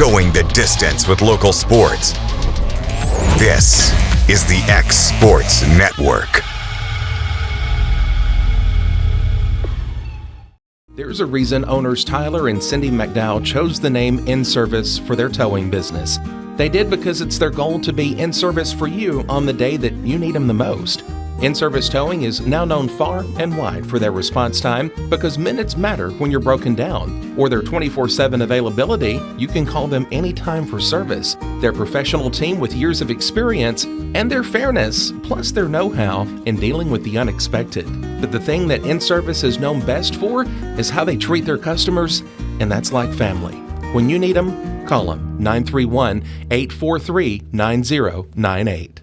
Going the distance with local sports. This is the X Sports Network. There's a reason owners Tyler and Cindy McDowell chose the name In Service for their towing business. They did because it's their goal to be in service for you on the day that you need them the most. In-Service Towing is now known far and wide for their response time because minutes matter when you're broken down, or their 24/7 availability. You can call them anytime for service. Their professional team with years of experience and their fairness, plus their know-how in dealing with the unexpected. But the thing that In-Service is known best for is how they treat their customers, and that's like family. When you need them, call them 931-843-9098.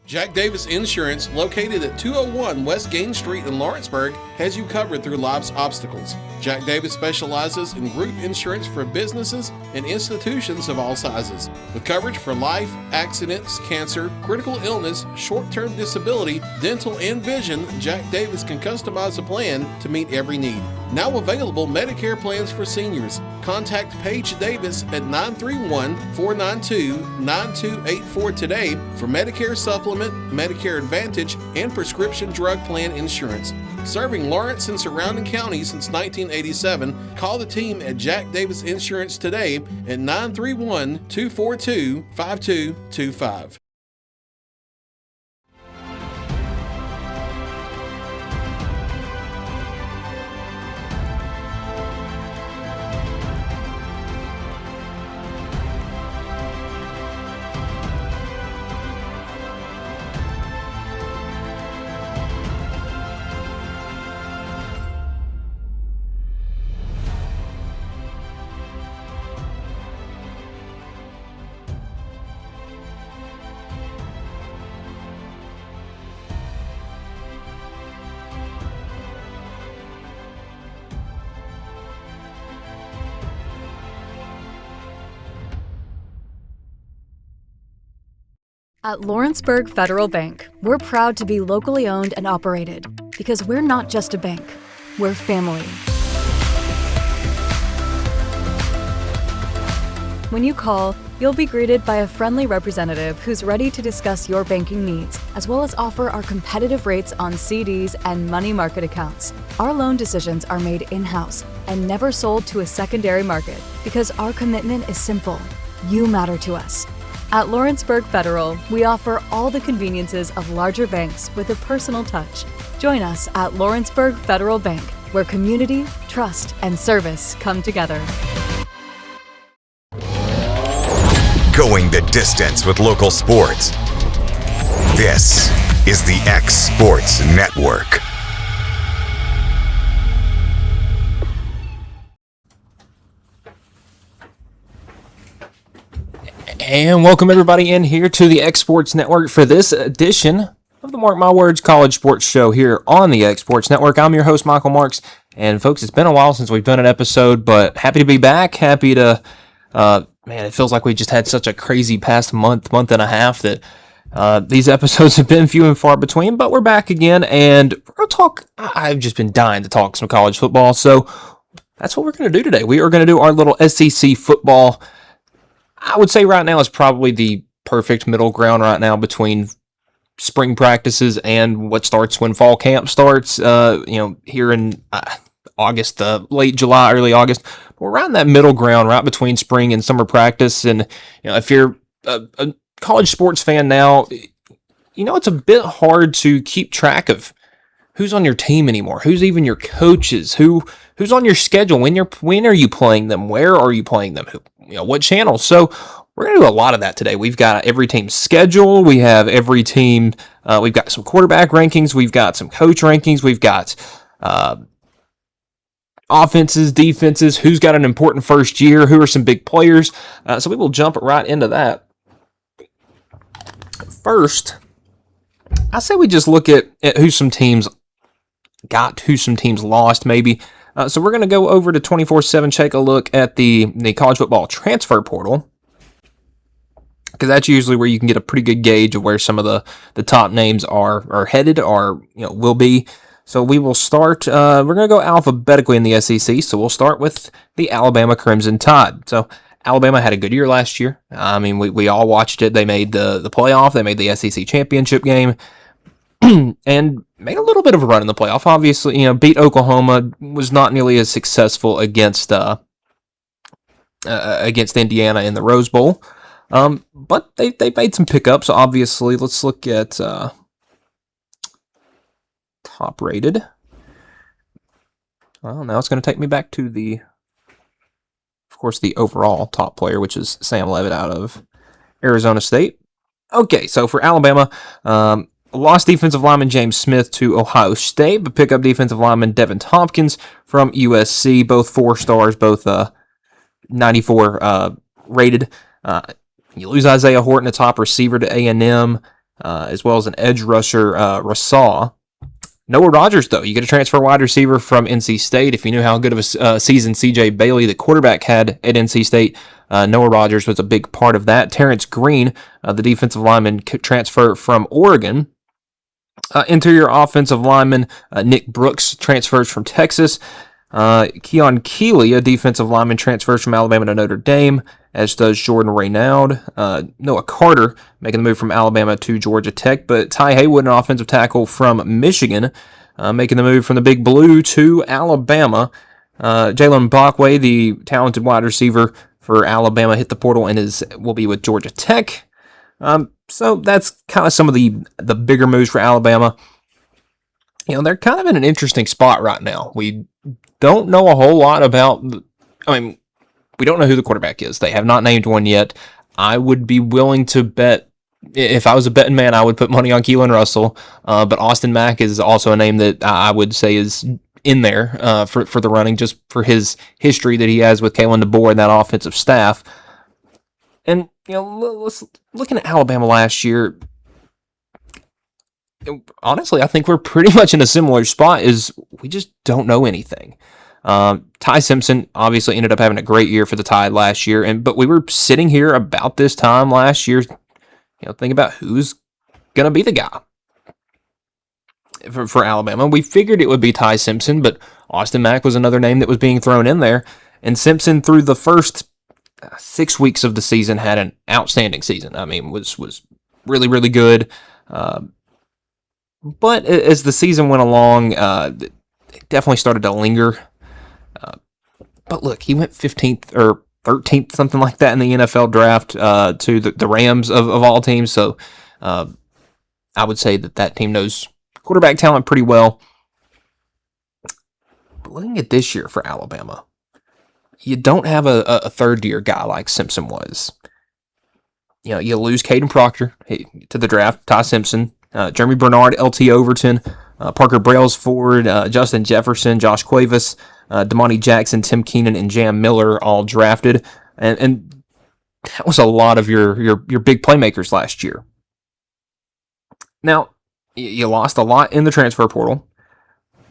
Jack Davis Insurance, located at 201 West Gain Street in Lawrenceburg, has you covered through life's obstacles. Jack Davis specializes in group insurance for businesses and institutions of all sizes. With coverage for life, accidents, cancer, critical illness, short-term disability, dental, and vision, Jack Davis can customize a plan to meet every need. Now available Medicare plans for seniors. Contact Paige Davis at 931-492-9284 today for Medicare Supplement, Medicare Advantage, and prescription drug plan insurance. Serving Lawrence and surrounding counties since 1987, call the team at Jack Davis Insurance today at 931-242-5225. At Lawrenceburg Federal Bank, we're proud to be locally owned and operated because we're not just a bank, we're family. When you call, you'll be greeted by a friendly representative who's ready to discuss your banking needs, as well as offer our competitive rates on CDs and money market accounts. Our loan decisions are made in-house and never sold to a secondary market because our commitment is simple. You matter to us. At Lawrenceburg Federal, we offer all the conveniences of larger banks with a personal touch. Join us at Lawrenceburg Federal Bank, where community, trust, and service come together. Going the distance with local sports. This is the X Sports Network. And welcome everybody in here to the X Sports Network for this edition of the Mark My Words College Sports Show here on the X Sports Network. I'm your host, Michael Marks. And folks, it's been a while since we've done an episode, but happy to be back. Happy to, man, it feels like we just had such a crazy past month and a half that these episodes have been few and far between, but we're back again. And we'll talk, I've just been dying to talk some college football. So that's what we're going to do today. We are going to do our little SEC football. I would say right now is probably the perfect middle ground right now between spring practices and what starts when fall camp starts, here in August, late July, early August. We're right in that middle ground, right between spring and summer practice. And, if you're a college sports fan now, it's a bit hard to keep track of who's on your team anymore, who's even your coaches, who's on your schedule, when are you playing them, where are you playing them, what channels. So we're going to do a lot of that today. We've got every team's schedule. We have every team. We've got some quarterback rankings. We've got some coach rankings. We've got offenses, defenses, who's got an important first year, who are some big players. So we will jump right into that. First, I say we just look at who some teams got, who some teams lost maybe. So we're going to go over to 24/7, take a look at the college football transfer portal, because that's usually where you can get a pretty good gauge of where some of the top names are headed or will be. So we will start, we're going to go alphabetically in the SEC, so we'll start with the Alabama Crimson Tide. So Alabama had a good year last year. I mean, we all watched it. They made the playoff. They made the SEC championship game. And made a little bit of a run in the playoff. Obviously, beat Oklahoma, was not nearly as successful against Indiana in the Rose Bowl. But they made some pickups. Obviously, let's look at top rated. Well, now it's going to take me back to the overall top player, which is Sam Leavitt out of Arizona State. Okay, so for Alabama, lost defensive lineman James Smith to Ohio State, but pick up defensive lineman Devin Tompkins from USC, both 4 stars, both 94 rated. You lose Isaiah Horton, a top receiver, to A&M, as well as an edge rusher, Rasaw. Noah Rogers, though, you get a transfer wide receiver from NC State. If you knew how good of a season CJ Bailey, the quarterback, had at NC State, Noah Rogers was a big part of that. Terrence Green, the defensive lineman, transfer from Oregon. Interior offensive lineman Nick Brooks transfers from Texas. Keon Keeley, a defensive lineman, transfers from Alabama to Notre Dame, as does Jordan Raynaud. Noah Carter making the move from Alabama to Georgia Tech, but Ty Haywood, an offensive tackle from Michigan, making the move from the Big Blue to Alabama. Jalen Backway, the talented wide receiver for Alabama, hit the portal and will be with Georgia Tech. So that's kind of some of the bigger moves for Alabama. They're kind of in an interesting spot right now. We don't know a whole lot about, we don't know who the quarterback is. They have not named one yet. I would be willing to bet, if I was a betting man, I would put money on Keelan Russell. But Austin Mack is also a name that I would say is in there for the running, just for his history that he has with Kalen DeBoer and that offensive staff. And, looking at Alabama last year, honestly, I think we're pretty much in a similar spot, is we just don't know anything. Ty Simpson obviously ended up having a great year for the Tide last year, but we were sitting here about this time last year, thinking about who's going to be the guy for Alabama. We figured it would be Ty Simpson, but Austin Mack was another name that was being thrown in there, and Simpson, through the first 6 weeks of the season, had an outstanding season. I mean, was really, really good. But as the season went along, it definitely started to linger. But look, he went 15th or 13th, something like that, in the NFL draft to the Rams of all teams. So I would say that team knows quarterback talent pretty well. But looking at this year for Alabama, you don't have a third-year guy like Simpson was. You lose Caden Proctor to the draft, Ty Simpson, Jeremy Bernard, LT Overton, Parker Brailsford, Justin Jefferson, Josh Cuevas, Damani Jackson, Tim Keenan, and Jam Miller all drafted. And that was a lot of your big playmakers last year. Now, you lost a lot in the transfer portal,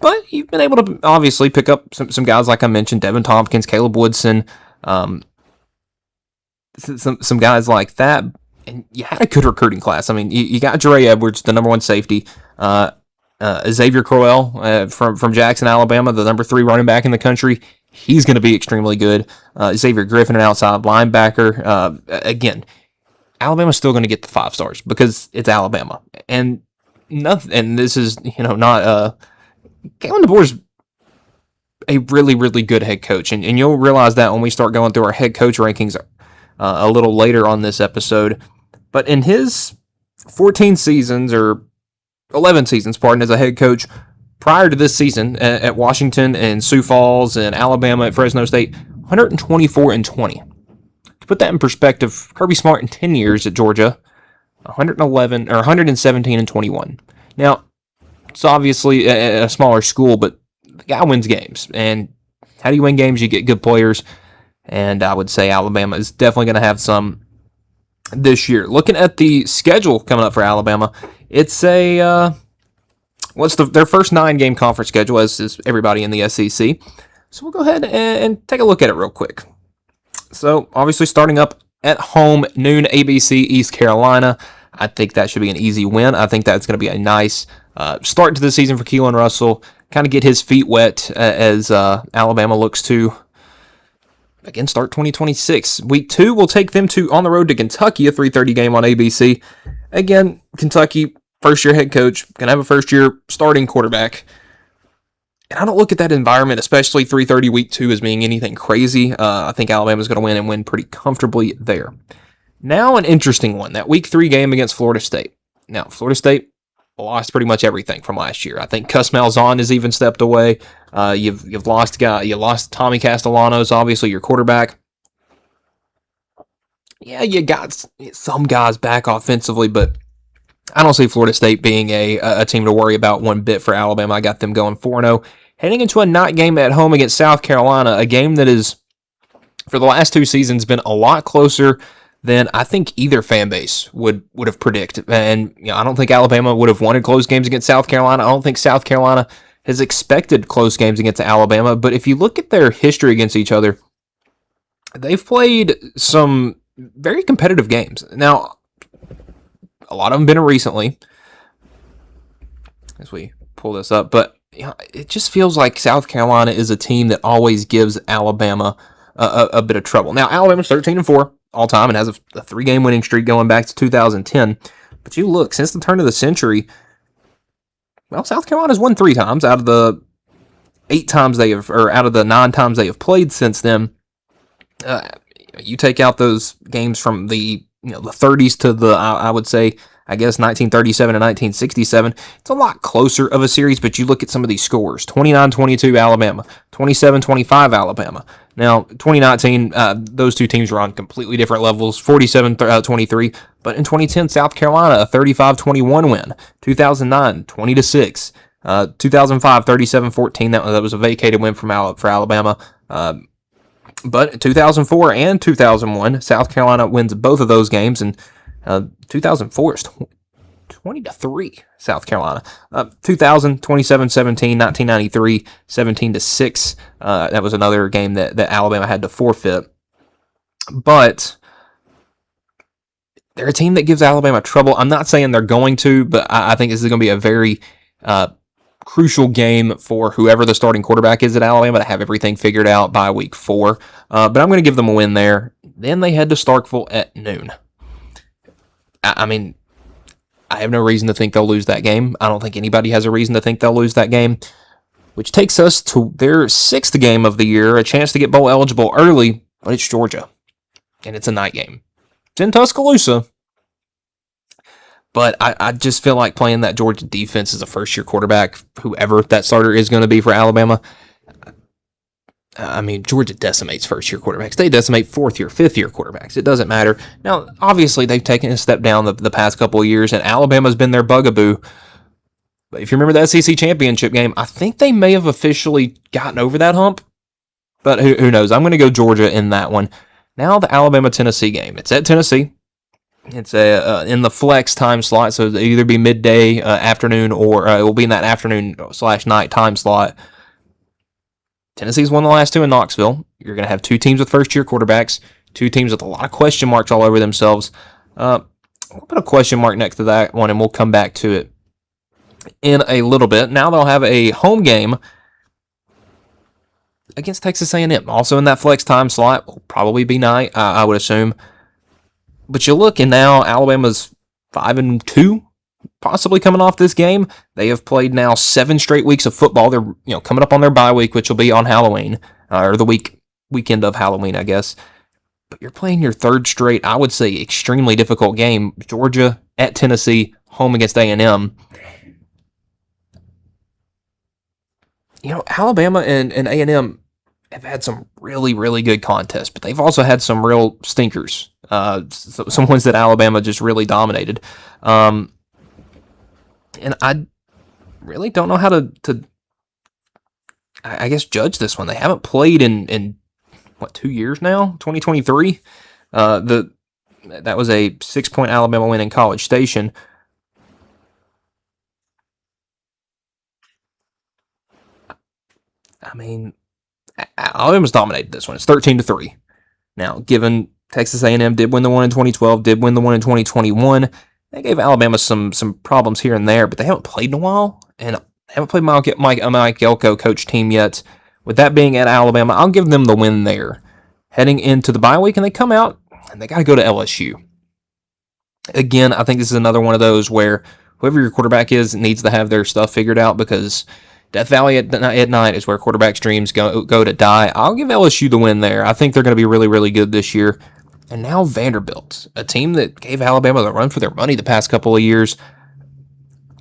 but you've been able to obviously pick up some guys like I mentioned, Devin Tompkins, Caleb Woodson, some guys like that. And you had a good recruiting class. I mean, you got Jere Edwards, the number 1 safety, Xavier Crowell from Jackson, Alabama, the number 3 running back in the country. He's going to be extremely good. Xavier Griffin, an outside linebacker. Again, Alabama's still going to get the 5 stars because it's Alabama. And nothing. And this is not Kalen DeBoer's a really, really good head coach, and you'll realize that when we start going through our head coach rankings a little later on this episode. But in his 14 seasons, or 11 seasons, as a head coach, prior to this season at Washington and Sioux Falls and Alabama at Fresno State, 124-20. To put that in perspective, Kirby Smart in 10 years at Georgia, 117-21. Now, it's obviously a smaller school, but the guy wins games. And how do you win games? You get good players. And I would say Alabama is definitely going to have some this year. Looking at the schedule coming up for Alabama, it's their first 9-game conference schedule, as is everybody in the SEC. So we'll go ahead and take a look at it real quick. So obviously starting up at home, noon ABC, East Carolina. I think that should be an easy win. I think that's going to be a nice start to the season for Keelan Russell. Kind of get his feet wet as Alabama looks to again, start 2026. Week 2 will take them on the road to Kentucky, a 3:30 game on ABC. Again, Kentucky, first-year head coach, going to have a first-year starting quarterback. And I don't look at that environment, especially 3:30 week 2, as being anything crazy. I think Alabama's going to win and win pretty comfortably there. Now an interesting one, that week 3 game against Florida State. Now, Florida State lost pretty much everything from last year. I think Cus Malzahn has even stepped away. You've lost you lost Tommy Castellanos, obviously your quarterback. Yeah, you got some guys back offensively, but I don't see Florida State being a team to worry about one bit for Alabama. I got them going 4-0. Heading into a night game at home against South Carolina, a game that is, for the last 2 seasons, been a lot closer than I think either fan base would have predicted. And I don't think Alabama would have wanted close games against South Carolina. I don't think South Carolina has expected close games against Alabama. But if you look at their history against each other, they've played some very competitive games. Now, a lot of them been recently, as we pull this up, but it just feels like South Carolina is a team that always gives Alabama a bit of trouble. Now, Alabama's 13-4 all time and has a 3-game winning streak going back to 2010. But you look, since the turn of the century, well, South Carolina's won 3 times out of the 8 times they have, or out of the 9 times they have played since then. You take out those games from the the 30s to the, I would say, I guess 1937 and 1967. It's a lot closer of a series, but you look at some of these scores. 29-22 Alabama, 27-25 Alabama. Now, 2019, those two teams were on completely different levels, 47-23. But in 2010, South Carolina, a 35-21 win. 2009, 20-6. 2005, 37-14. That was a vacated win for Alabama. But 2004 and 2001, South Carolina wins both of those games, and 2004 is 20-3 South Carolina. 2000, 27-17, 1993, 17-6. That was another game that Alabama had to forfeit. But they're a team that gives Alabama trouble. I'm not saying they're going to, but I think this is going to be a very crucial game for whoever the starting quarterback is at Alabama to have everything figured out by week 4. But I'm going to give them a win there. Then they head to Starkville at noon. I mean, I have no reason to think they'll lose that game. I don't think anybody has a reason to think they'll lose that game, which takes us to their 6th game of the year, a chance to get bowl eligible early, but it's Georgia, and it's a night game. It's in Tuscaloosa. But I just feel like playing that Georgia defense as a first-year quarterback, whoever that starter is going to be for Alabama. I mean, Georgia decimates first-year quarterbacks. They decimate fourth-year, fifth-year quarterbacks. It doesn't matter. Now, obviously, they've taken a step down the past couple of years, and Alabama's been their bugaboo. But if you remember the SEC championship game, I think they may have officially gotten over that hump. But who knows? I'm going to go Georgia in that one. Now, the Alabama-Tennessee game. It's at Tennessee. It's in the flex time slot, so it'll either be midday, afternoon, or it will be in that afternoon/night time slot. Tennessee's won the last 2 in Knoxville. You're going to have 2 teams with first-year quarterbacks, 2 teams with a lot of question marks all over themselves. We'll put a question mark next to that one, and we'll come back to it in a little bit. Now they'll have a home game against Texas A&M, also in that flex time slot. Will probably be night, I would assume. But you look, and now Alabama's 5-2, possibly coming off this game. They have played now 7 straight weeks of football. They're coming up on their bye week, which will be on Halloween, or the weekend of Halloween, I guess. But you're playing your 3rd straight, I would say, extremely difficult game. Georgia at Tennessee, home against A&M. Alabama and A&M have had some really, really good contests, but they've also had some real stinkers. Some ones that Alabama just really dominated. And I really don't know how to I guess, judge this one. They haven't played in 2 years now? 2023? That was a 6-point Alabama win in College Station. I mean, Alabama's dominated this one. It's 13-3. Now, given Texas A&M did win the one in 2012, did win the one in 2021, they gave Alabama some problems here and there, but they haven't played in a while, and haven't played Mike Elko coach team yet. With that being at Alabama, I'll give them the win there. heading into the bye week, and they come out and they got to go to LSU. Again, I think this is another one of those where whoever your quarterback is needs to have their stuff figured out, because Death Valley at night is where quarterbacks' dreams go to die. I'll give LSU the win there. I think they're going to be really, really good this year. And now Vanderbilt, a team that gave Alabama the run for their money the past couple of years.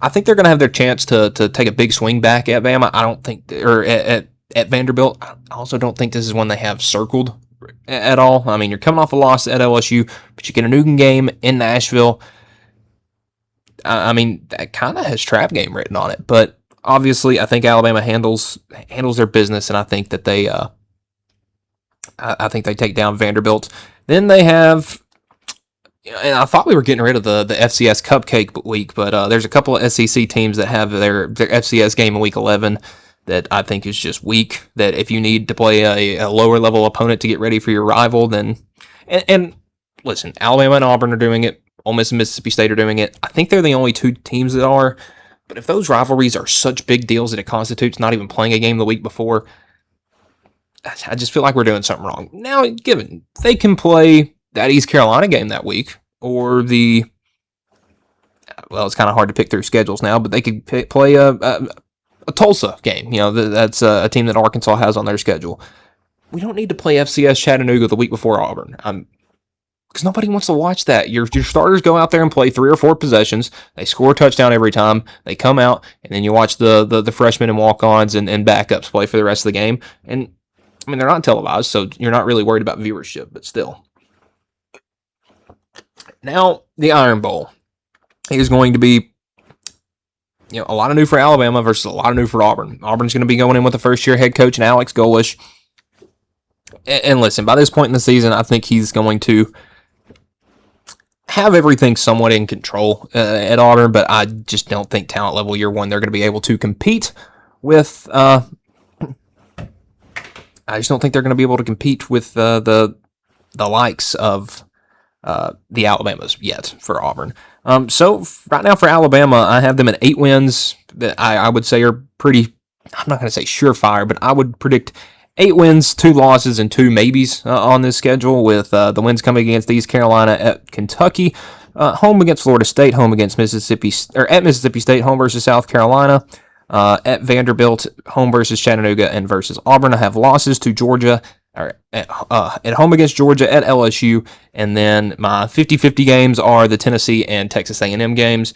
I think they're going to have their chance to take a big swing back at Bama. I don't think, or at Vanderbilt. I also don't think this is one they have circled at all. I mean, you're coming off a loss at LSU, but you get a new game in Nashville. I mean, that kind of has trap game written on it, but obviously, I think Alabama handles their business, and I think that they take down Vanderbilt. Then they have, and I thought we were getting rid of the FCS Cupcake week, but there's a couple of SEC teams that have their FCS game in Week 11 that I think is just weak. That if you need to play a lower level opponent to get ready for your rival, then and listen, Alabama and Auburn are doing it. Ole Miss and Mississippi State are doing it. I think they're the only two teams that are. But if those rivalries are such big deals that it constitutes not even playing a game the week before, I just feel like we're doing something wrong. Now, given they can play that East Carolina game that week, or it's kind of hard to pick through schedules now, but they could play a Tulsa game. That's a team that Arkansas has on their schedule. We don't need to play FCS Chattanooga the week before Auburn. Because nobody wants to watch that. Your starters go out there and play 3 or 4 possessions. They score a touchdown every time. They come out, and then you watch the freshmen and walk-ons and backups play for the rest of the game. And, I mean, they're not televised, so you're not really worried about viewership, but still. Now, the Iron Bowl is going to be a lot of new for Alabama versus a lot of new for Auburn. Auburn's going to be going in with a first-year head coach in Alex Golesh. And listen, by this point in the season, I think he's going to have everything somewhat in control at Auburn, but I just don't think talent level year one they're going to be able to compete with. I just don't think they're going to be able to compete with the likes of the Alabamas yet for Auburn. So right now for Alabama, I have them at 8 wins that I would say are pretty. I'm not going to say surefire, but I would predict 8 wins, 2 losses, and 2 maybes on this schedule, with the wins coming against East Carolina, at Kentucky, home against Florida State, home against Mississippi State, home versus South Carolina, at Vanderbilt, home versus Chattanooga, and versus Auburn. I have losses to Georgia, or at home against Georgia, at LSU, and then my 50-50 games are the Tennessee and Texas A&M games.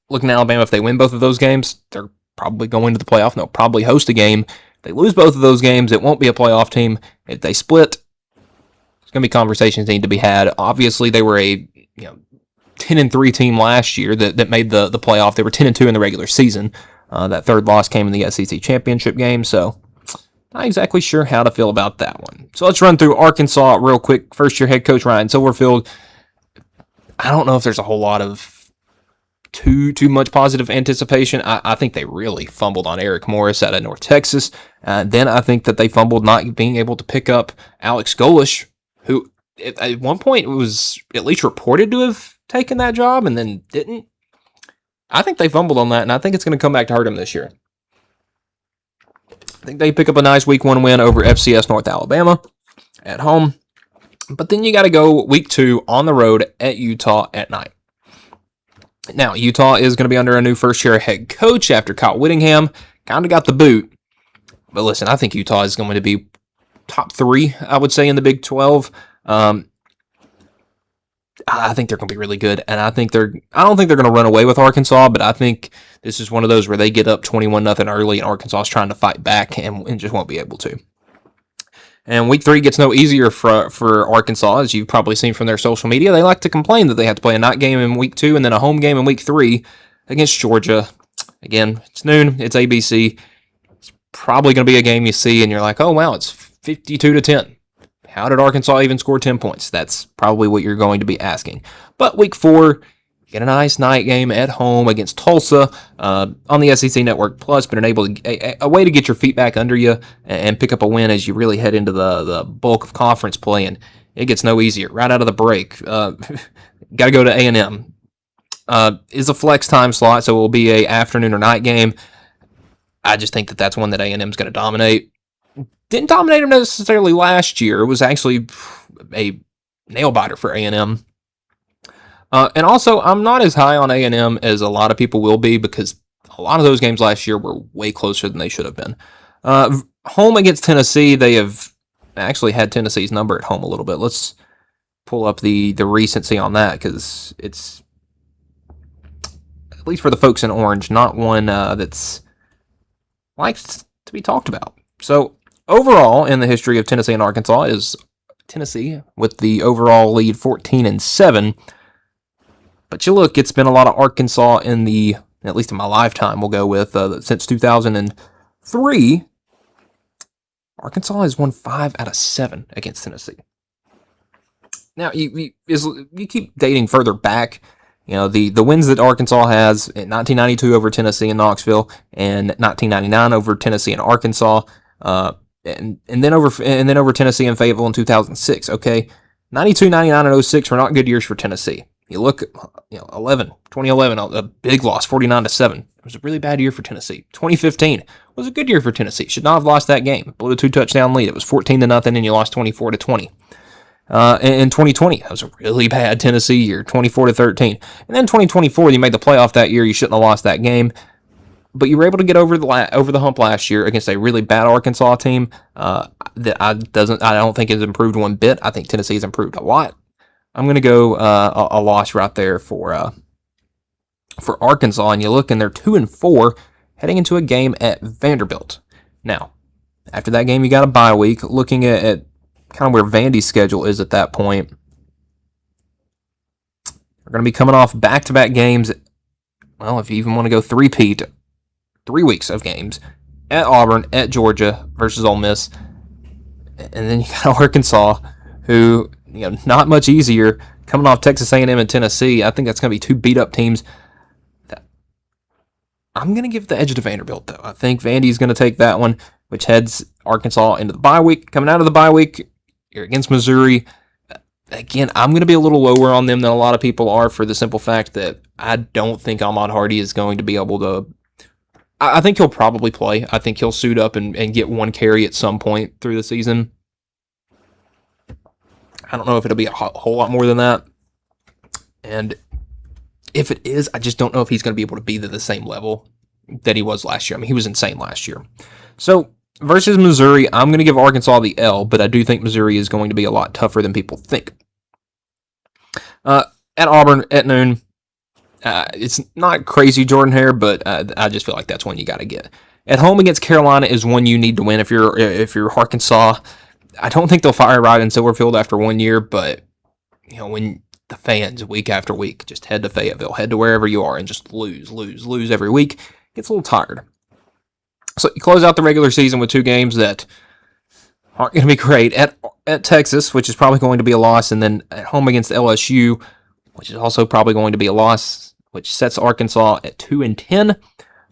Looking at Alabama, if they win both of those games, they're probably going to the playoff, and they'll probably host a game. If they lose both of those games, it won't be a playoff team. If they split, there's going to be conversations that need to be had. Obviously, they were a 10-3 team last year that made the playoff. They were 10-2 in the regular season. That third loss came in the SEC championship game, so not exactly sure how to feel about that one. So let's run through Arkansas real quick. First-year head coach Ryan Silverfield. I don't know if there's a whole lot of too much positive anticipation. I think they really fumbled on Eric Morris out of North Texas. Then I think that they fumbled not being able to pick up Alex Golesh, who at one point was at least reported to have taken that job and then didn't. I think they fumbled on that, and I think it's going to come back to hurt them this year. I think they pick up a nice Week 1 win over FCS North Alabama at home. But then you got to go Week 2 on the road at Utah at night. Now, Utah is going to be under a new first-year head coach after Kyle Whittingham kind of got the boot. But listen, I think Utah is going to be top 3, I would say, in the Big 12. I think they're going to be really good, and I don't think they're going to run away with Arkansas, but I think this is one of those where they get up 21-0 early, and Arkansas is trying to fight back and just won't be able to. And Week 3 gets no easier for Arkansas, as you've probably seen from their social media. They like to complain that they have to play a night game in Week 2 and then a home game in Week 3 against Georgia. Again, it's noon, it's ABC. It's probably going to be a game you see, and you're like, oh, wow, it's 52-10. How did Arkansas even score 10 points? That's probably what you're going to be asking. But Week 4, get a nice night game at home against Tulsa on the SEC Network Plus, but a way to get your feet back under you and pick up a win as you really head into the bulk of conference play, and it gets no easier. Right out of the break, got to go to A&M. Is a flex time slot, so it will be a afternoon or night game. I just think that's one that A&M is going to dominate. didn't dominate them necessarily last year. It was actually a nail-biter for A&M. And also, I'm not as high on A&M as a lot of people will be because a lot of those games last year were way closer than they should have been. Home against Tennessee, they have actually had Tennessee's number at home a little bit. Let's pull up the recency on that because it's, at least for the folks in orange, not one that's likes to be talked about. So overall, in the history of Tennessee and Arkansas, is Tennessee with the overall lead 14-7. But you look, it's been a lot of Arkansas in the, at least in my lifetime, we'll go with, since 2003. Arkansas has won 5 out of 7 against Tennessee. Now, you keep dating further back. You know, the wins that Arkansas has in 1992 over Tennessee and Knoxville, and 1999 over Tennessee and Arkansas, and then over Tennessee and Fayetteville in 2006. Okay, 92, 99, and 06 were not good years for Tennessee. You look, 2011, a big loss, 49-7. It was a really bad year for Tennessee. 2015 was a good year for Tennessee. Should not have lost that game. Blew a 2-touchdown lead. It was 14-0, and you lost 24-20. In 2020, that was a really bad Tennessee year, 24-13. And then 2024, you made the playoff that year. You shouldn't have lost that game, but you were able to get over the hump last year against a really bad Arkansas team that I don't think has improved one bit. I think Tennessee has improved a lot. I'm going to go a loss right there for Arkansas, and you look, and they're 2-4 heading into a game at Vanderbilt. Now, after that game, you got a bye week. Looking at kind of where Vandy's schedule is at that point, we're going to be coming off back-to-back games. Well, if you even want to go 3 weeks of games at Auburn, at Georgia versus Ole Miss, and then you got Arkansas, who, not much easier, coming off Texas A&M and Tennessee. I think that's going to be 2 beat-up teams. I'm going to give the edge to Vanderbilt, though. I think Vandy's going to take that one, which heads Arkansas into the bye week. Coming out of the bye week, you're against Missouri. Again, I'm going to be a little lower on them than a lot of people are for the simple fact that I don't think Ahmad Hardy is going to be able to... I think he'll probably play. I think he'll suit up and get 1 carry at some point through the season. I don't know if it'll be a whole lot more than that. And if it is, I just don't know if he's going to be able to be to the same level that he was last year. I mean, he was insane last year. So, versus Missouri, I'm going to give Arkansas the L, but I do think Missouri is going to be a lot tougher than people think. At Auburn, at noon, it's not crazy Jordan Hare, but I just feel like that's one you got to get. At home against Carolina is one you need to win if you're Arkansas. I don't think they'll fire right in Silverfield after 1 year, but when the fans week after week just head to Fayetteville, head to wherever you are, and just lose every week, it gets a little tired. So you close out the regular season with 2 games that aren't going to be great. At Texas, which is probably going to be a loss, and then at home against LSU, which is also probably going to be a loss, which sets Arkansas at 2-10.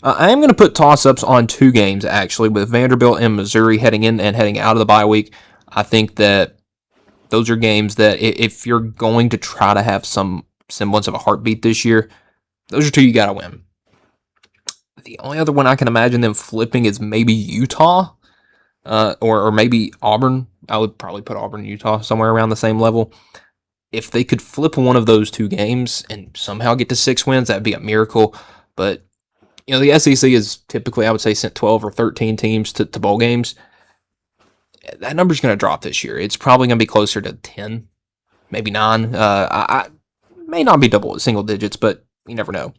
I am going to put toss-ups on 2 games, actually, with Vanderbilt and Missouri heading in and heading out of the bye week. I think that those are games that if you're going to try to have some semblance of a heartbeat this year, those are 2 you got to win. The only other one I can imagine them flipping is maybe Utah or maybe Auburn. I would probably put Auburn and Utah somewhere around the same level. If they could flip one of those 2 games and somehow get to 6 wins, that'd be a miracle. But, the SEC is typically, I would say, sent 12 or 13 teams to bowl games. That number's going to drop this year. It's probably going to be closer to 10, maybe 9. I may not be double single digits, but you never know.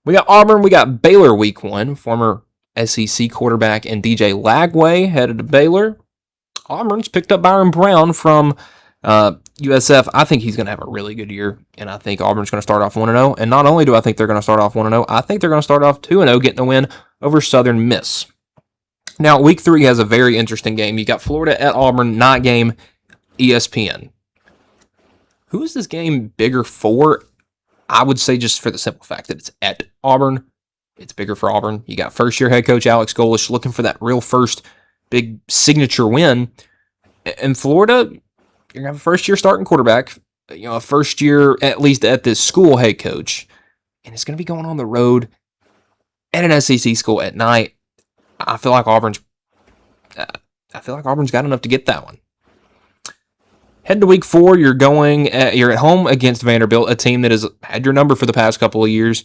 We got Auburn. We got Baylor week 1. Former SEC quarterback and DJ Lagway headed to Baylor. Auburn's picked up Byron Brown from USF. I think he's going to have a really good year, and I think Auburn's going to start off 1-0. And not only do I think they're going to start off 1-0, I think they're going to start off 2-0, getting a win over Southern Miss. Now, week 3 has a very interesting game. You got Florida at Auburn, night game, ESPN. Who is this game bigger for? I would say just for the simple fact that it's at Auburn, it's bigger for Auburn. You got first-year head coach Alex Golesh looking for that real first big signature win. In Florida, you're going to have a first-year starting quarterback, a first-year, at least at this school, head coach, and it's going to be going on the road at an SEC school at night. I feel like Auburn's, I feel like Auburn's got enough to get that one. Head to week 4, you're at home against Vanderbilt, a team that has had your number for the past couple of years.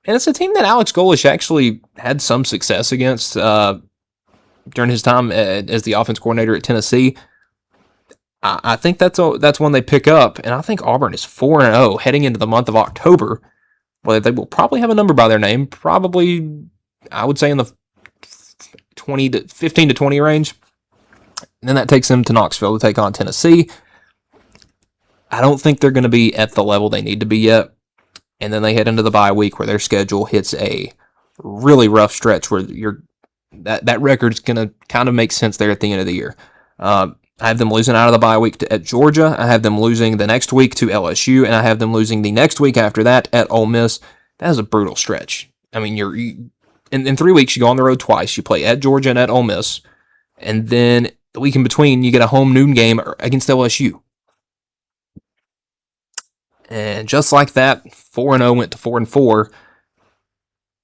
And it's a team that Alex Golesh actually had some success against during his time as the offense coordinator at Tennessee. I think that's one they pick up, and I think Auburn is 4-0 heading into the month of October, where they will probably have a number by their name, probably, I would say, in the 15 to 20 range. And then that takes them to Knoxville to take on Tennessee. I don't think they're going to be at the level they need to be yet. And then they head into the bye week where their schedule hits a really rough stretch where that record's going to kind of make sense there at the end of the year. I have them losing out of the bye week at Georgia. I have them losing the next week to LSU, and I have them losing the next week after that at Ole Miss. That is a brutal stretch. I mean, in 3 weeks, you go on the road twice. You play at Georgia and at Ole Miss, and then the week in between, you get a home noon game against LSU. And just like that, 4-0 went to 4-4.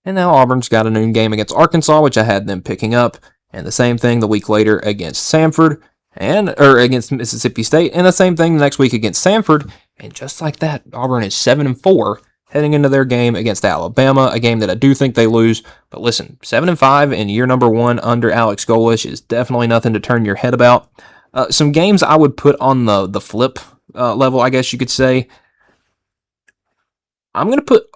And now Auburn's got a noon game against Arkansas, which I had them picking up. And the same thing the week later against Samford, or against Mississippi State. And the same thing the next week against Samford. And just like that, Auburn is 7-4 heading into their game against Alabama, a game that I do think they lose. But listen, 7-5 in year number 1 under Alex Golesh is definitely nothing to turn your head about. Some games I would put on the flip level, I guess you could say. I'm going to put...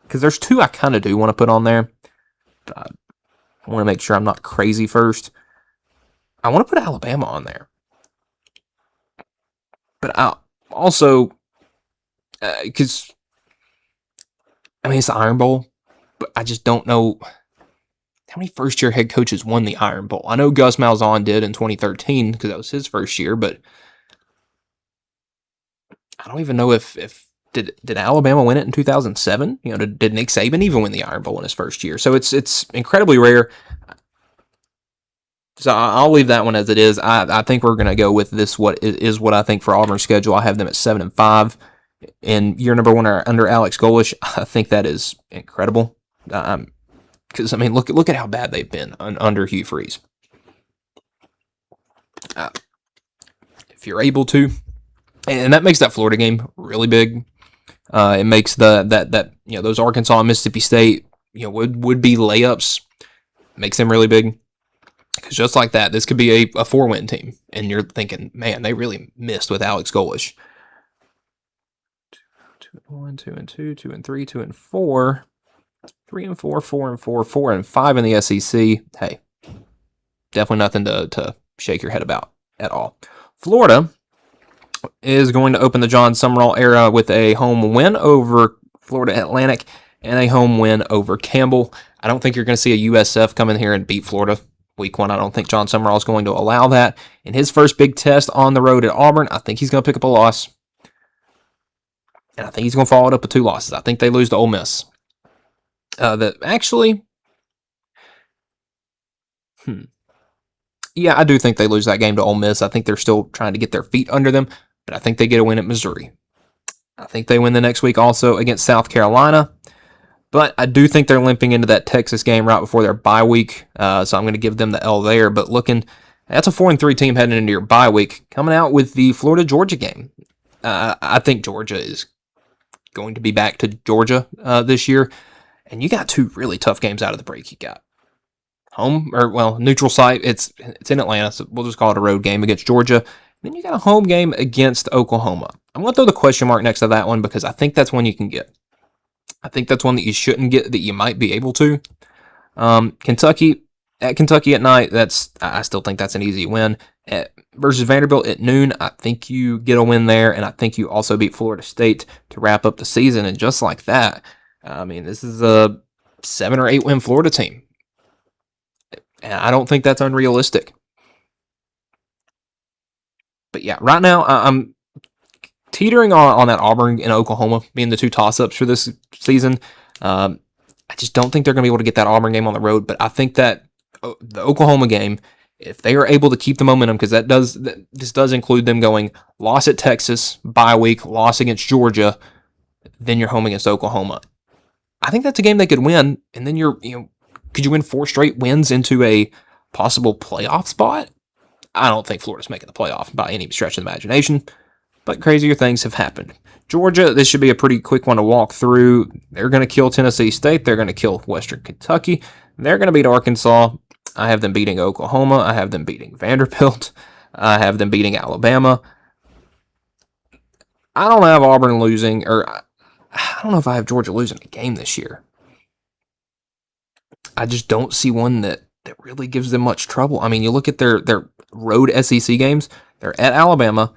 Because there's 2 I kind of do want to put on there. I want to make sure I'm not crazy first. I want to put Alabama on there. But I also, because, it's the Iron Bowl, but I just don't know how many first-year head coaches won the Iron Bowl. I know Gus Malzahn did in 2013 because that was his first year, but I don't even know if did Alabama win it in 2007? Did Nick Saban even win the Iron Bowl in his first year? So it's incredibly rare. So I'll leave that one as it is. I think we're going to go with this. What I think for Auburn's schedule. I have them at 7-5 in year number 1 under Alex Golesh. I think that is incredible. Because look at how bad they've been under Hugh Freeze. If you're able to, and that makes that Florida game really big. It makes those Arkansas and Mississippi State would be layups. Makes them really big. Because just like that, this could be a 4-win team. And you're thinking, man, they really missed with Alex Golesh. 2-1, 2-2, 2-3, 2-4, 3-4, 4-4, 4-5 in the SEC. Hey, definitely nothing to shake your head about at all. Florida is going to open the John Summerall era with a home win over Florida Atlantic and a home win over Campbell. I don't think you're going to see a USF come in here and beat Florida week 1. I don't think John Summerall is going to allow that. In his first big test on the road at Auburn, I think he's going to pick up a loss. And I think he's going to follow it up with 2 losses. I think they lose to Ole Miss. Yeah, I do think they lose that game to Ole Miss. I think they're still trying to get their feet under them, but I think they get a win at Missouri. I think they win the next week also against South Carolina. But I do think they're limping into that Texas game right before their bye week, so I'm going to give them the L there. But that's a 4-3 team heading into your bye week, coming out with the Florida-Georgia game. I think Georgia is going to be back to Georgia this year, and you got 2 really tough games out of the break. You got neutral site. It's in Atlanta, so we'll just call it a road game against Georgia. Then you got a home game against Oklahoma. I'm going to throw the question mark next to that one because I think that's one you can get. I think that's one that you shouldn't get, that you might be able to. Kentucky at night, I still think that's an easy win. Versus Vanderbilt at noon, I think you get a win there, and I think you also beat Florida State to wrap up the season. And just like that, this is a 7 or 8 win Florida team. And I don't think that's unrealistic. But yeah, right now, I'm teetering on that Auburn and Oklahoma being the 2 toss-ups for this season. I just don't think they're going to be able to get that Auburn game on the road, but I think that the Oklahoma game, if they are able to keep the momentum, because this does include them going loss at Texas, bye week, loss against Georgia, then you're home against Oklahoma. I think that's a game they could win, and then could you win 4 straight wins into a possible playoff spot? I don't think Florida's making the playoff by any stretch of the imagination, but crazier things have happened. Georgia, this should be a pretty quick one to walk through. They're going to kill Tennessee State. They're going to kill Western Kentucky. They're going to beat Arkansas. I have them beating Oklahoma. I have them beating Vanderbilt. I have them beating Alabama. I don't have Auburn losing, or I don't know if I have Georgia losing a game this year. I just don't see one that really gives them much trouble. I mean, you look at their road SEC games. They're at Alabama,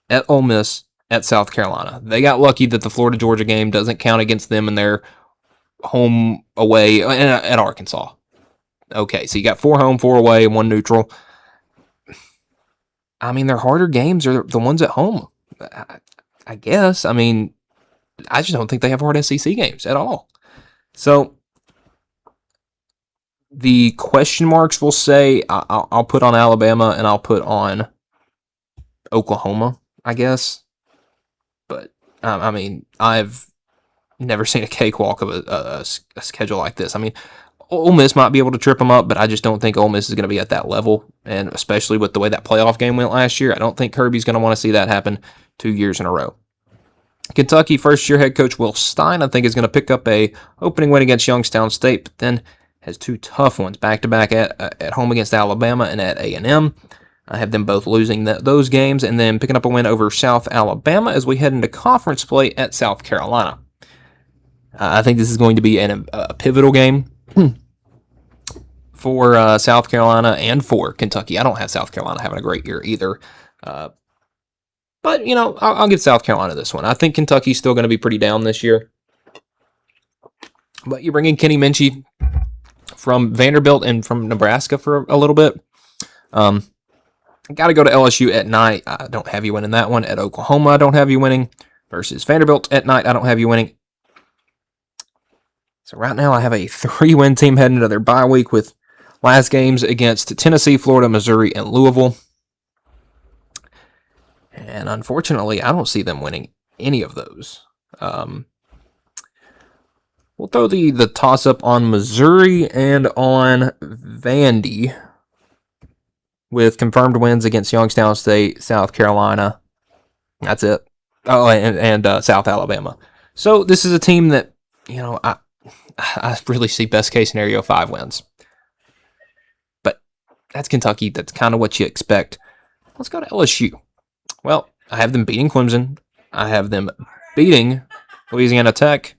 at Ole Miss, at South Carolina. They got lucky that the Florida-Georgia game doesn't count against them in their home away at Arkansas. Okay, so you got 4 home, 4 away, and 1 neutral. I mean, their harder games are the ones at home, I guess. I mean, I just don't think they have hard SEC games at all. So the question marks will say I'll put on Alabama and I'll put on Oklahoma, I guess. But, I mean, I've never seen a cakewalk of a schedule like this. I mean, Ole Miss might be able to trip them up, but I just don't think Ole Miss is going to be at that level. And especially with the way that playoff game went last year, I don't think Kirby's going to want to see that happen 2 years in a row. Kentucky first-year head coach Will Stein, I think, is going to pick up a opening win against Youngstown State, but then has 2 tough ones back-to-back at home against Alabama and at A&M. I have them both losing those games and then picking up a win over South Alabama as we head into conference play at South Carolina. I think this is going to be a pivotal game for South Carolina and for Kentucky. I don't have South Carolina having a great year either. But, I'll give South Carolina this one. I think Kentucky's still going to be pretty down this year. But you bring in Kenny Minchey from Vanderbilt and from Nebraska for a little bit. Got to go to LSU at night. I don't have you winning that one. At Oklahoma, I don't have you winning. Versus Vanderbilt at night, I don't have you winning. So right now I have a 3-win team heading into their bye week with last games against Tennessee, Florida, Missouri, and Louisville. And unfortunately, I don't see them winning any of those. We'll throw the toss-up on Missouri and on Vandy with confirmed wins against Youngstown State, South Carolina. That's it. Oh, and South Alabama. So this is a team that, I really see best case scenario 5 wins. But that's Kentucky. That's kind of what you expect. Let's go to LSU. Well, I have them beating Clemson. I have them beating Louisiana Tech.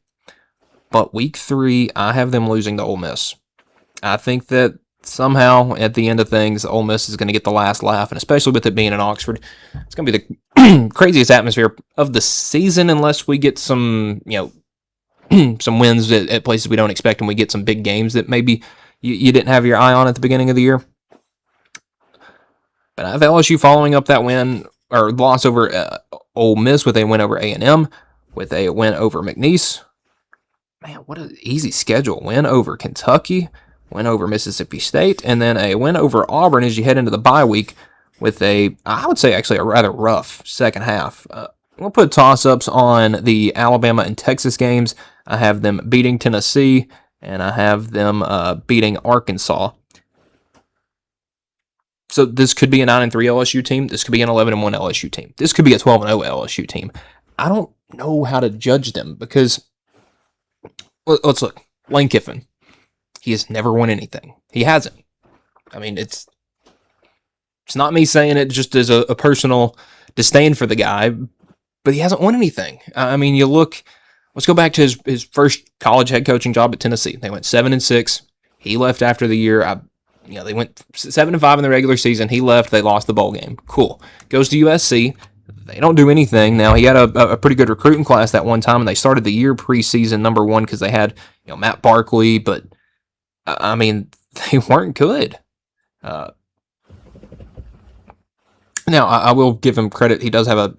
But week 3, I have them losing to Ole Miss. I think that somehow at the end of things, Ole Miss is going to get the last laugh, and especially with it being in Oxford, it's going to be the craziest atmosphere of the season unless we get some, some wins at places we don't expect, and we get some big games that maybe you didn't have your eye on at the beginning of the year. But I have LSU following up that win or loss over Ole Miss with a win over A&M, with a win over McNeese. Man, what an easy schedule. Win over Kentucky, win over Mississippi State, and then a win over Auburn as you head into the bye week with I would say actually a rather rough second half. We'll put toss-ups on the Alabama and Texas games. I have them beating Tennessee, and I have them beating Arkansas. So this could be a 9-3 LSU team. This could be an 11-1 LSU team. This could be a 12-0 LSU team. I don't know how to judge them because, let's look. Lane Kiffin, he has never won anything. He hasn't. I mean, it's not me saying it just as a personal disdain for the guy, but he hasn't won anything. I mean, let's go back to his first college head coaching job at Tennessee. They went 7-6. He left after the year. They went 7-5 in the regular season. He left. They lost the bowl game. Cool. Goes to USC. They don't do anything. Now, he had a pretty good recruiting class that one time, and they started the year preseason number 1 because they had Matt Barkley, but, I mean, they weren't good. Now, I will give him credit. He does have a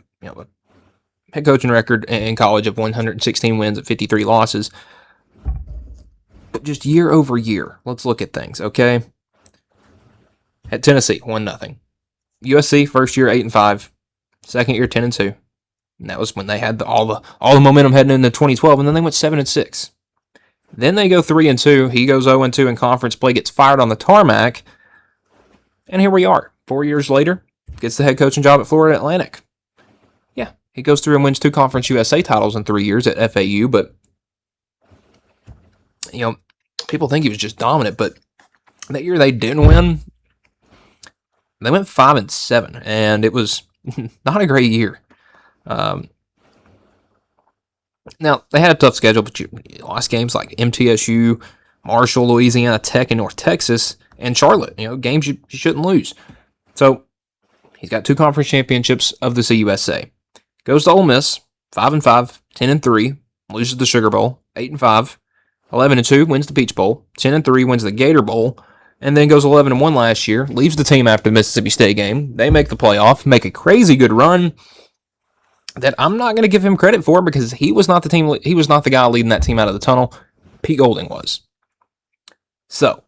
head coaching record in college of 116 wins and 53 losses. But just year over year, let's look at things, okay? At Tennessee, 1-0. USC, first year 8-5. Second year 10-2. And that was when they had all the momentum heading into 2012, and then they went 7-6. Then they go 3-2. He goes 0-2 in conference play, gets fired on the tarmac. And here we are, 4 years later, gets the head coaching job at Florida Atlantic. Yeah, he goes through and wins 2 Conference USA titles in 3 years at FAU, but, people think he was just dominant, but that year they didn't win. They went 5-7, and it was not a great year. Now, they had a tough schedule, but you lost games like MTSU, Marshall, Louisiana Tech, and North Texas, and Charlotte. Games you shouldn't lose. So, he's got 2 conference championships of the CUSA. Goes to Ole Miss, 5-5, 10-3, loses the Sugar Bowl, 8-5, 11-2, wins the Peach Bowl, 10-3, wins the Gator Bowl, and then goes 11-1 last year, leaves the team after the Mississippi State game. They make the playoff, make a crazy good run that I'm not going to give him credit for because he was not the guy leading that team out of the tunnel. Pete Golding was. So,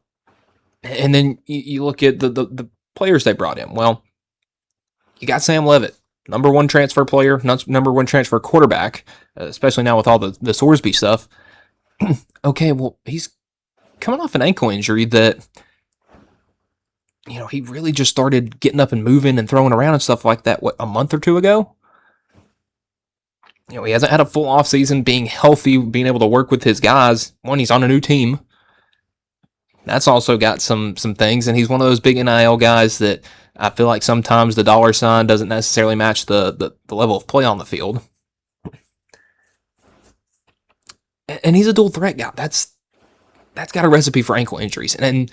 and then you look at the players they brought in. Well, you got Sam Leavitt, number 1 transfer player, number 1 transfer quarterback, especially now with all the Sorsby stuff. Okay, well, he's coming off an ankle injury that, he really just started getting up and moving and throwing around and stuff like that, a month or 2 ago? He hasn't had a full offseason, being healthy, being able to work with his guys. One, he's on a new team. That's also got some things, and he's one of those big NIL guys that I feel like sometimes the dollar sign doesn't necessarily match the level of play on the field. And he's a dual threat guy. That's got a recipe for ankle injuries. And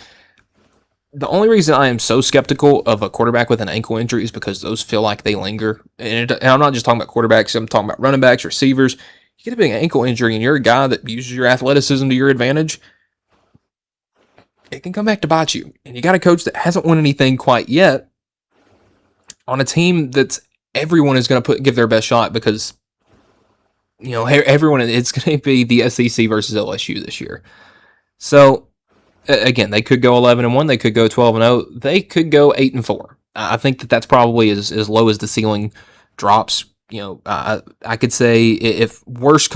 the only reason I am so skeptical of a quarterback with an ankle injury is because those feel like they linger. And I'm not just talking about quarterbacks. I'm talking about running backs, receivers. You get a big ankle injury and you're a guy that uses your athleticism to your advantage, it can come back to bite you. And you got a coach that hasn't won anything quite yet on a team that's everyone is going to give their best shot because, everyone, it's going to be the SEC versus LSU this year. So, again, they could go 11-1, they could go 12-0, they could go 8-4. I think that's probably as low as the ceiling drops. I could say if worst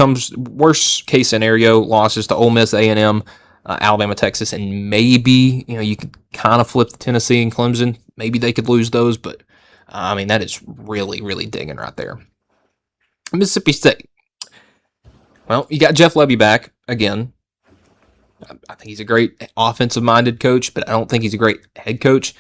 case scenario, losses to Ole Miss, A&M, Alabama, Texas, and maybe you could kind of flip the Tennessee and Clemson. Maybe they could lose those, but that is really, really digging right there. Mississippi State. Well, you got Jeff Lebby back again. I think he's a great offensive-minded coach, but I don't think he's a great head coach.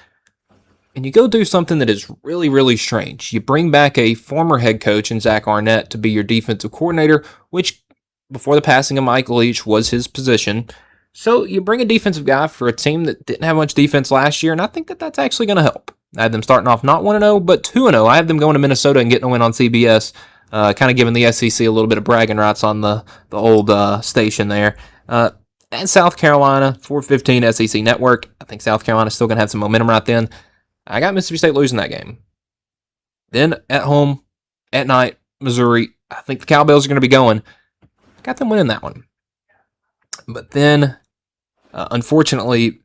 And you go do something that is really, really strange. You bring back a former head coach in Zach Arnett to be your defensive coordinator, which, before the passing of Mike Leach, was his position. So you bring a defensive guy for a team that didn't have much defense last year, and I think that's actually going to help. I had them starting off not 1-0, but 2-0. I have them going to Minnesota and getting a win on CBS, kind of giving the SEC a little bit of bragging rights on the old station there. And South Carolina, 4:15 SEC Network. I think South Carolina's still going to have some momentum right then. I got Mississippi State losing that game. Then at home, at night, Missouri. I think the Cowbells are going to be going. I got them winning that one. But then, unfortunately,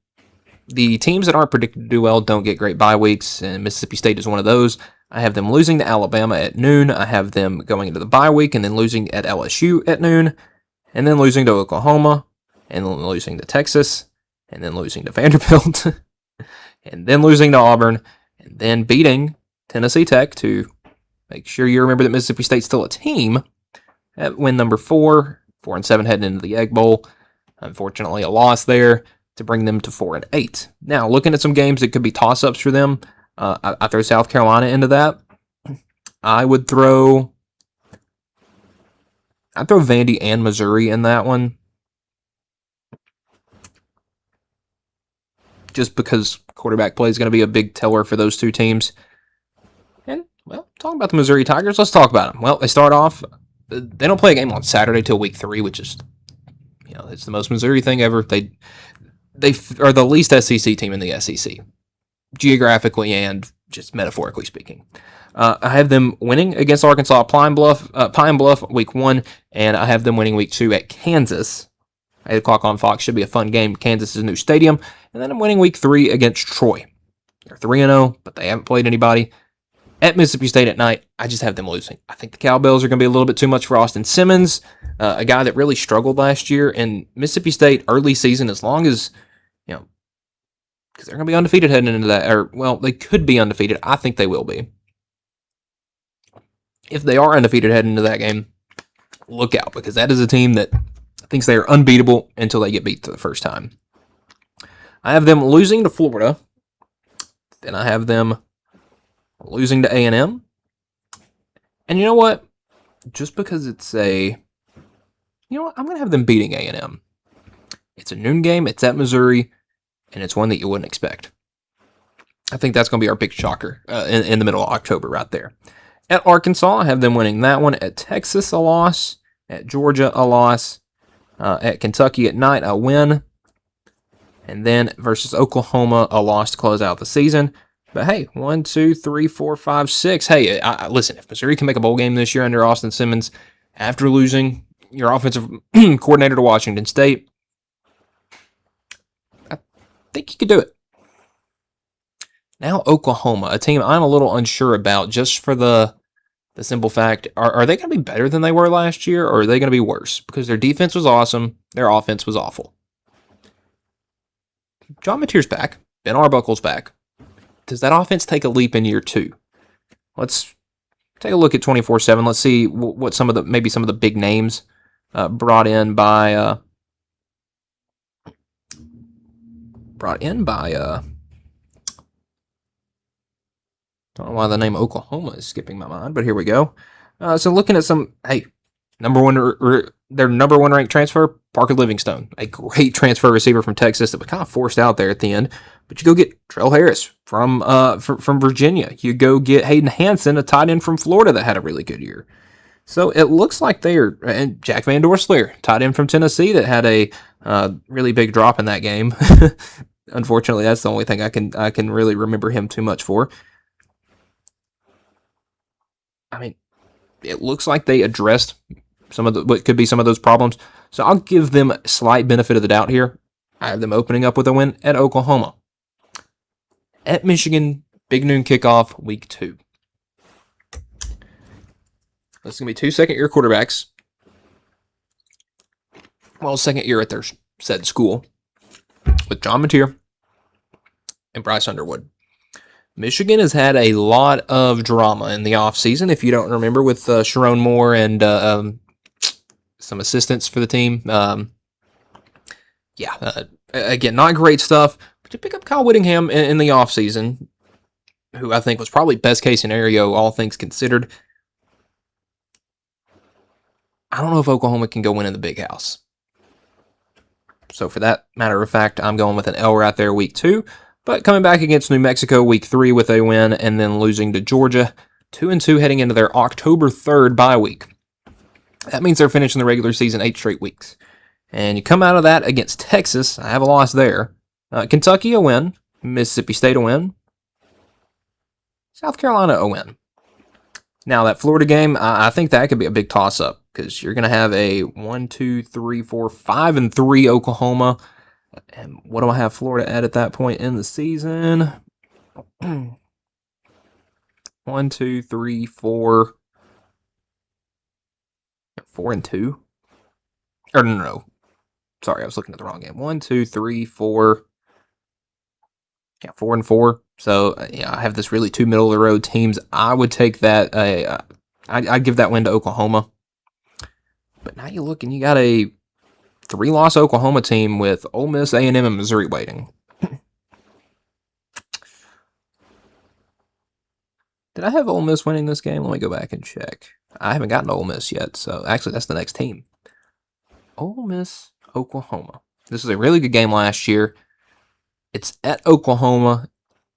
the teams that aren't predicted to do well don't get great bye weeks, and Mississippi State is one of those. I have them losing to Alabama at noon. I have them going into the bye week and then losing at LSU at noon, and then losing to Oklahoma, and then losing to Texas, and then losing to Vanderbilt, and then losing to Auburn, and then beating Tennessee Tech to make sure you remember that Mississippi State's still a team at win number 4, 4-7 heading into the Egg Bowl. Unfortunately, a loss there to bring them to 4-8. Now, looking at some games that could be toss-ups for them, I throw South Carolina into that. I'd throw Vandy and Missouri in that one. Just because quarterback play is going to be a big teller for those two teams. And, well, talking about the Missouri Tigers, let's talk about them. Well, they start off, they don't play a game on Saturday till week 3, which is, it's the most Missouri thing ever. They are the least SEC team in the SEC, geographically and just metaphorically speaking. I have them winning against Arkansas Pine Bluff week 1, and I have them winning week 2 at Kansas. 8 o'clock on Fox should be a fun game. Kansas' new stadium. And then I'm winning week 3 against Troy. They're 3-0, but they haven't played anybody. At Mississippi State at night, I just have them losing. I think the Cowbells are going to be a little bit too much for Austin Simmons, a guy that really struggled last year. And Mississippi State early season, as long as, because they're going to be undefeated heading into that, or, well, they could be undefeated. I think they will be. If they are undefeated heading into that game, look out, because that is a team that thinks they are unbeatable until they get beat for the first time. I have them losing to Florida. Then I have them losing to A&M. And you know what? Just because it's I'm going to have them beating A&M. It's a noon game. It's at Missouri. And it's one that you wouldn't expect. I think that's going to be our big shocker in the middle of October right there. At Arkansas, I have them winning that one. At Texas, a loss. At Georgia, a loss. At Kentucky at night, a win. And then versus Oklahoma, a loss to close out the season. But hey, 1, 2, 3, 4, 5, 6. Hey, listen, if Missouri can make a bowl game this year under Austin Simmons, after losing your offensive coordinator to Washington State, I think you could do it. Now Oklahoma, a team I'm a little unsure about just for the simple fact, are they going to be better than they were last year, or are they going to be worse? Because their defense was awesome, their offense was awful. John Mateer's back. Ben Arbuckle's back. Does that offense take a leap in year 2? Let's take a look at 24/7. Let's see what some of the big names brought in by I don't know why the name Oklahoma is skipping my mind, but here we go. So looking at their number one ranked transfer, Parker Livingstone, a great transfer receiver from Texas that was kind of forced out there at the end. But you go get Trell Harris from Virginia. You go get Hayden Hansen, a tight end from Florida that had a really good year. So it looks like and Jack Van Dorsleer, tight end from Tennessee that had a really big drop in that game. Unfortunately, that's the only thing I can really remember him too much for. I mean, it looks like they addressed what could be some of those problems. So I'll give them a slight benefit of the doubt here. I have them opening up with a win at Oklahoma. At Michigan, big noon kickoff, week 2. This is going to be 2 second-year quarterbacks. Well, second year at their said school with John Mateer and Bryce Underwood. Michigan has had a lot of drama in the offseason, if you don't remember, with Sharon Moore and some assistants for the team. Again, not great stuff. But to pick up Kyle Whittingham in the offseason, who I think was probably best case scenario, all things considered, I don't know if Oklahoma can go win in the big house. So for that matter of fact, I'm going with an L right there week 2. But coming back against New Mexico week 3 with a win, and then losing to Georgia, 2-2 heading into their October 3rd bye week. That means they're finishing the regular season 8 straight weeks. And you come out of that against Texas, I have a loss there. Kentucky a win, Mississippi State a win, South Carolina a win. Now that Florida game, I think that could be a big toss-up, because you're going to have a 5-3 Oklahoma. And what do I have Florida at that point in the season? 1, 2, 3, 4. 4-2. Or no. Sorry, I was looking at the wrong game. 1, 2, 3, 4. Yeah, 4-4. So I have this really 2 middle of the road teams. I would take that. I'd give that win to Oklahoma. But now you look and you got a 3-loss Oklahoma team with Ole Miss, A&M, and Missouri waiting. Did I have Ole Miss winning this game? Let me go back and check. I haven't gotten to Ole Miss yet, so actually that's the next team. Ole Miss, Oklahoma. This is a really good game last year. It's at Oklahoma.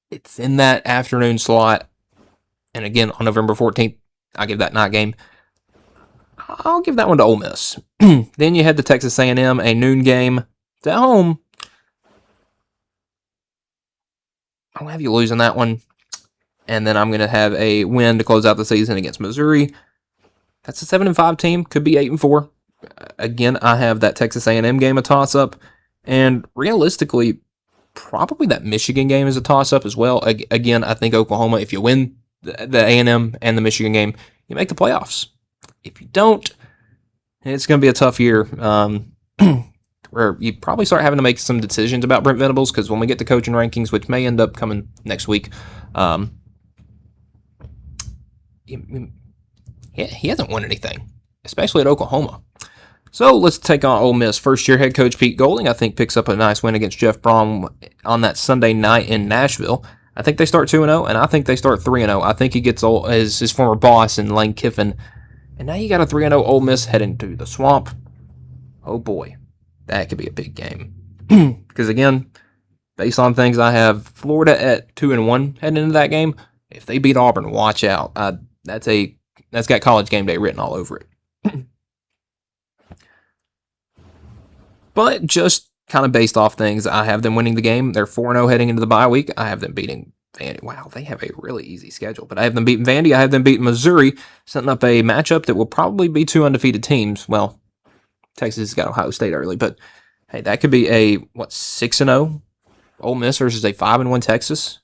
It's in that afternoon slot. And again, on November 14th, I give that night game. I'll give that one to Ole Miss. Then you head to Texas A&M, a noon game. It's at home. I'll have you losing that one. And then I'm going to have a win to close out the season against Missouri. That's a 7-5 team. Could be 8-4. Again, I have that Texas A&M game a toss-up. And realistically, probably that Michigan game is a toss-up as well. Again, I think Oklahoma, if you win the A&M and the Michigan game, you make the playoffs. If you don't, it's going to be a tough year where you probably start having to make some decisions about Brent Venables, because when we get to coaching rankings, which may end up coming next week, he hasn't won anything, especially at Oklahoma. So let's take on Ole Miss. First-year head coach Pete Golding, I think, picks up a nice win against Jeff Brom on that Sunday night in Nashville. I think they start 2-0, and I think they start 3-0. I think he gets his former boss in Lane Kiffin. And now you got a 3-0 Ole Miss heading to the Swamp. Oh boy, that could be a big game. Because again, based on things, I have Florida at 2-1 heading into that game. If they beat Auburn, watch out. That's got College Game Day written all over it. But just kind of based off things, I have them winning the game. They're 4-0 heading into the bye week. I have them beating Vandy. Wow, they have a really easy schedule. But I have them beating Vandy. I have them beating Missouri, setting up a matchup that will probably be 2 undefeated teams. Well, Texas has got Ohio State early, but hey, that could be a 6-0 Ole Miss versus a 5-1 Texas.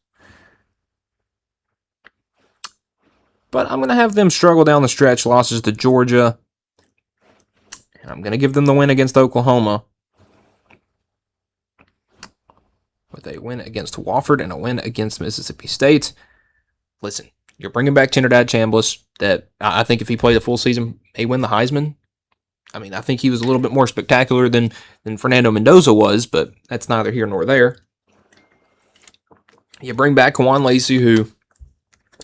But I'm going to have them struggle down the stretch. Losses to Georgia. And I'm going to give them the win against Oklahoma. With a win against Wofford and a win against Mississippi State. Listen, you're bringing back Trinidad Chambliss, that I think if he played a full season, may win the Heisman. I mean, I think he was a little bit more spectacular than Fernando Mendoza was, but that's neither here nor there. You bring back Kawan Lacey, who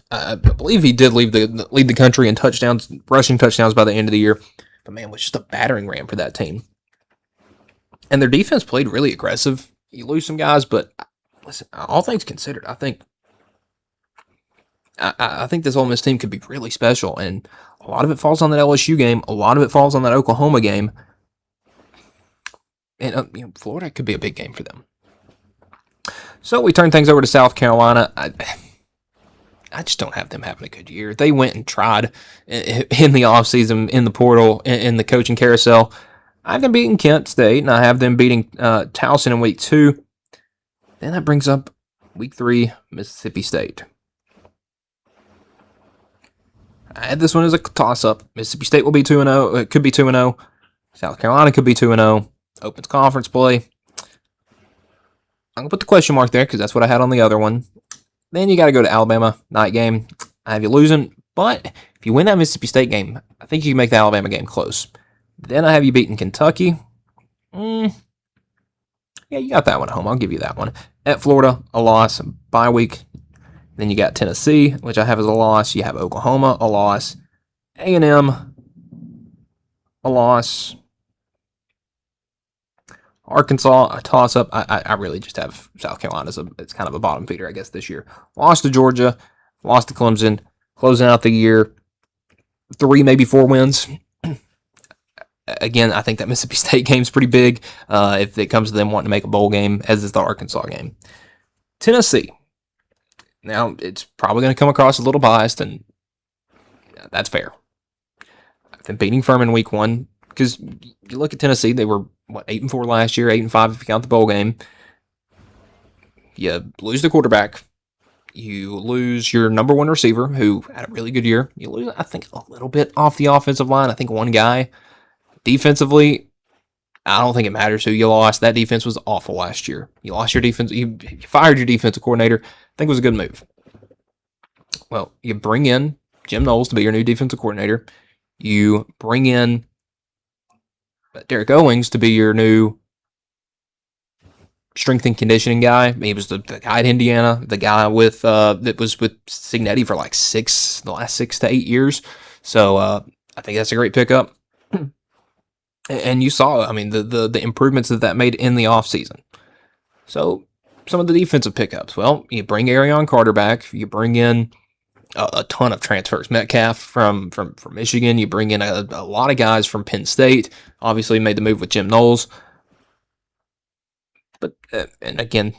I believe he did lead the country in touchdowns, rushing touchdowns by the end of the year. But man, was just a battering ram for that team. And their defense played really aggressive. You lose some guys, but listen, all things considered, I think this Ole Miss team could be really special, and a lot of it falls on that LSU game. A lot of it falls on that Oklahoma game, and Florida could be a big game for them. So we turn things over to South Carolina. I just don't have them having a good year. They went and tried in the offseason, in the portal, in the coaching carousel. I have them beating Kent State, and I have them beating Towson in week 2. Then that brings up week 3, Mississippi State. I had this one as a toss-up. Mississippi State will be 2-0. It could be 2-0. South Carolina could be 2-0. Opens conference play. I'm going to put the question mark there because that's what I had on the other one. Then you got to go to Alabama, night game. I have you losing, but if you win that Mississippi State game, I think you can make the Alabama game close. Then I have you beating Kentucky. Yeah, you got that one at home. I'll give you that one. At Florida, a loss. Bye week. Then you got Tennessee, which I have as a loss. You have Oklahoma, a loss. A&M, a loss. Arkansas, a toss-up. I really just have South Carolina it's kind of a bottom feeder, I guess, this year. Lost to Georgia, lost to Clemson, closing out the year. 3, maybe 4 wins. Again, I think that Mississippi State game's pretty big if it comes to them wanting to make a bowl game, as is the Arkansas game. Tennessee. Now, it's probably going to come across a little biased, and that's fair. I've been beating Furman week 1, because you look at Tennessee, they were, 8-4 last year, 8-5 if you count the bowl game. You lose the quarterback. You lose your number 1 receiver, who had a really good year. You lose, I think, a little bit off the offensive line. I think one guy. Defensively, I don't think it matters who you lost. That defense was awful last year. You lost your defense. You fired your defensive coordinator. I think it was a good move. Well, you bring in Jim Knowles to be your new defensive coordinator. You bring in Derek Owings to be your new strength and conditioning guy. He was the guy at Indiana, the guy with that was with Cignetti for like the last 6 to 8 years. So I think that's a great pickup. And you saw, I mean, the improvements that made in the offseason. So some of the defensive pickups. Well, you bring Arion Carter back. You bring in a ton of transfers. Metcalf from Michigan. You bring in a lot of guys from Penn State. Obviously made the move with Jim Knowles. But, and again,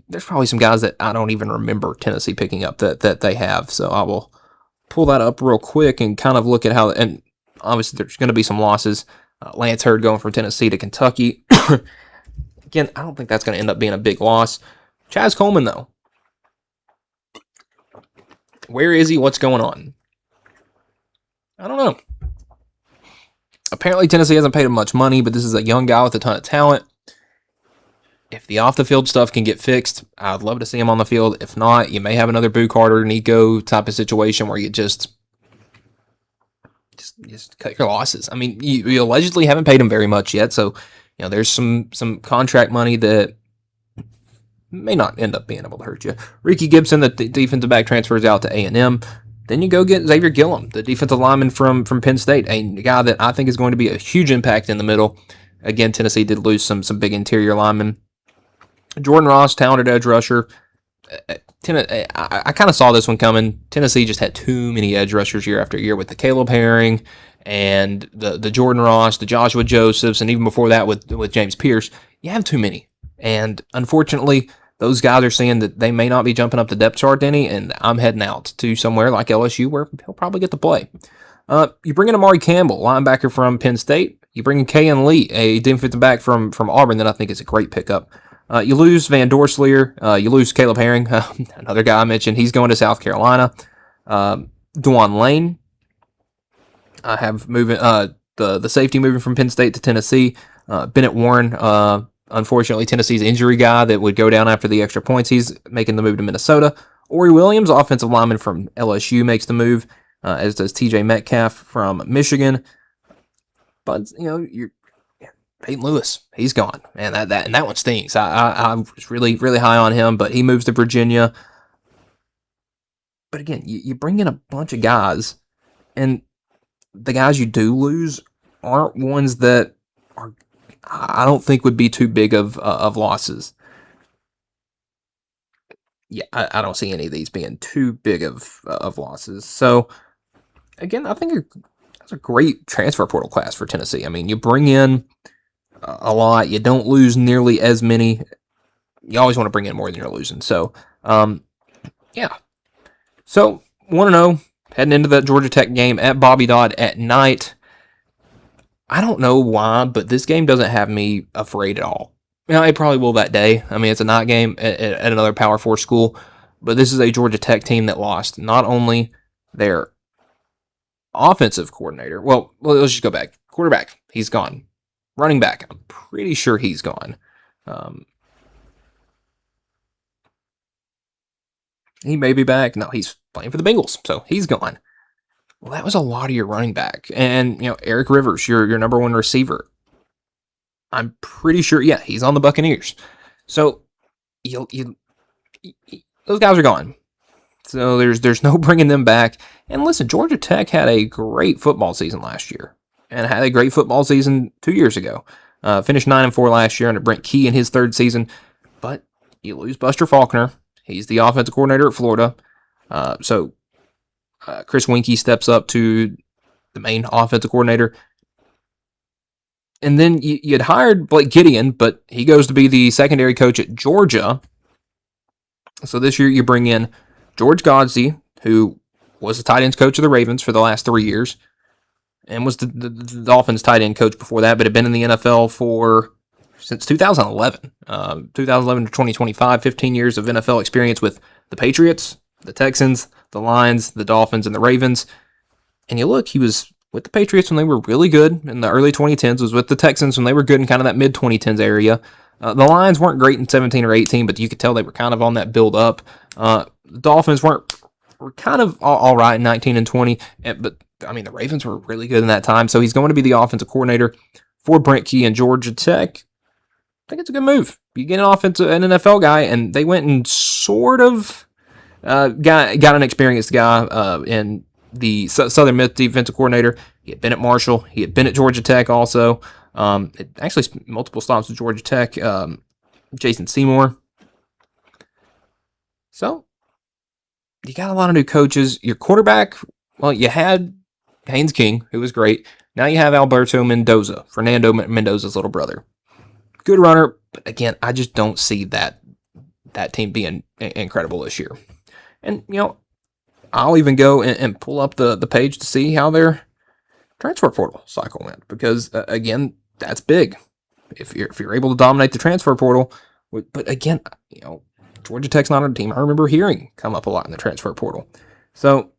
there's probably some guys that I don't even remember Tennessee picking up that they have. So I will pull that up real quick and kind of look at how, and obviously there's going to be some losses. Lance Hurd going from Tennessee to Kentucky. Again, I don't think that's going to end up being a big loss. Chaz Coleman, though. Where is he? What's going on? I don't know. Apparently Tennessee hasn't paid him much money, but this is a young guy with a ton of talent. If the off-the-field stuff can get fixed, I'd love to see him on the field. If not, you may have another Boo Carter, Nico type of situation where you just cut your losses. I mean, you allegedly haven't paid him very much yet, so there's some contract money that may not end up being able to hurt you. Ricky Gibson, the defensive back, transfers out to A&M. Then you go get Xavier Gillum, the defensive lineman from Penn State, a guy that I think is going to be a huge impact in the middle. Again, Tennessee did lose some big interior linemen. Jordan Ross, talented edge rusher. I kind of saw this one coming. Tennessee just had too many edge rushers year after year with the Caleb Herring and the Jordan Ross, the Joshua Josephs, and even before that with James Pierce. You have too many. And unfortunately, those guys are saying that they may not be jumping up the depth chart any, and I'm heading out to somewhere like LSU where he'll probably get to play. You bring in Amari Campbell, linebacker from Penn State. You bring in Kayan Lee, a defensive back from Auburn that I think is a great pickup. You lose Van Dorslier. You lose Caleb Herring, another guy I mentioned. He's going to South Carolina. Dwan Lane. I have moving the safety moving from Penn State to Tennessee. Bennett Warren, unfortunately, Tennessee's injury guy that would go down after the extra points. He's making the move to Minnesota. Ori Williams, offensive lineman from LSU, makes the move, as does TJ Metcalf from Michigan. But, you're Peyton Lewis, he's gone, man. That one stings. I was really, really high on him, but he moves to Virginia. But again, you bring in a bunch of guys, and the guys you do lose aren't ones that I don't think would be too big of losses. Yeah, I don't see any of these being too big of losses. So again, I think it's a great transfer portal class for Tennessee. I mean, you bring in a lot. You don't lose nearly as many. You always want to bring in more than you're losing. So, yeah. So, 1-0, heading into that Georgia Tech game at Bobby Dodd at night. I don't know why, but this game doesn't have me afraid at all. It probably will that day. I mean, it's a night game at another Power 4 school, but this is a Georgia Tech team that lost not only their offensive coordinator. Well, let's just go back. Quarterback, he's gone. Running back, I'm pretty sure he's gone. He may be back. No, he's playing for the Bengals, so he's gone. Well, that was a lot of your running back. And, Eric Rivers, your number one receiver. I'm pretty sure, he's on the Buccaneers. So, those guys are gone. So, there's no bringing them back. And listen, Georgia Tech had a great football season last year. And had a great football season 2 years ago. Finished 9-4 last year under Brent Key in his third season. But you lose Buster Faulkner. He's the offensive coordinator at Florida. So Chris Winkie steps up to the main offensive coordinator. And then you had hired Blake Gideon, but he goes to be the secondary coach at Georgia. So this year you bring in George Godsey, who was the tight ends coach of the Ravens for the last 3 years. And was the Dolphins tight end coach before that, but had been in the NFL since 2011. 2011 to 2025, 15 years of NFL experience with the Patriots, the Texans, the Lions, the Dolphins, and the Ravens. And you look, he was with the Patriots when they were really good in the early 2010s, was with the Texans when they were good in kind of that mid-2010s area. The Lions weren't great in 17 or 18, but you could tell they were kind of on that build-up. The Dolphins were kind of all right in 19 and 20, but I mean, the Ravens were really good in that time, so he's going to be the offensive coordinator for Brent Key and Georgia Tech. I think it's a good move. You get an NFL guy, and they went and sort of got an experienced guy in the Southern Miss defensive coordinator. He had been at Marshall. He had been at Georgia Tech also. Actually, multiple stops with Georgia Tech. Jason Seymour. So, you got a lot of new coaches. Your quarterback, well, you had Haynes King, who was great. Now you have Alberto Mendoza, Fernando Mendoza's little brother. Good runner, but again, I just don't see that team being incredible this year. And, I'll even go and pull up the page to see how their transfer portal cycle went, because, again, that's big. If you're able to dominate the transfer portal, but again, Georgia Tech's not a team I remember hearing come up a lot in the transfer portal. So,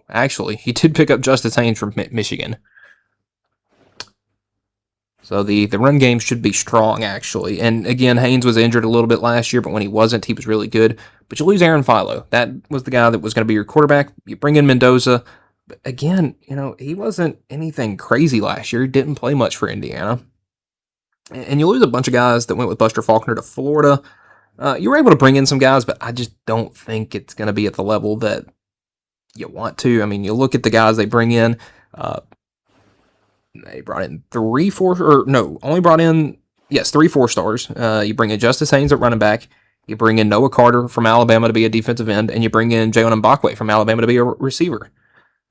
actually, he did pick up Justice Haynes from Michigan. So the run game should be strong, actually. And again, Haynes was injured a little bit last year, but when he wasn't, he was really good. But you lose Aaron Philo. That was the guy that was going to be your quarterback. You bring in Mendoza. But again, he wasn't anything crazy last year. He didn't play much for Indiana. And you lose a bunch of guys that went with Buster Faulkner to Florida. You were able to bring in some guys, but I just don't think it's going to be at the level that you want to. I mean, you look at the guys they bring in. They brought in 3 4-stars. You bring in Justice Haynes at running back. You bring in Noah Carter from Alabama to be a defensive end, and you bring in Jalen Mbakwe from Alabama to be a receiver.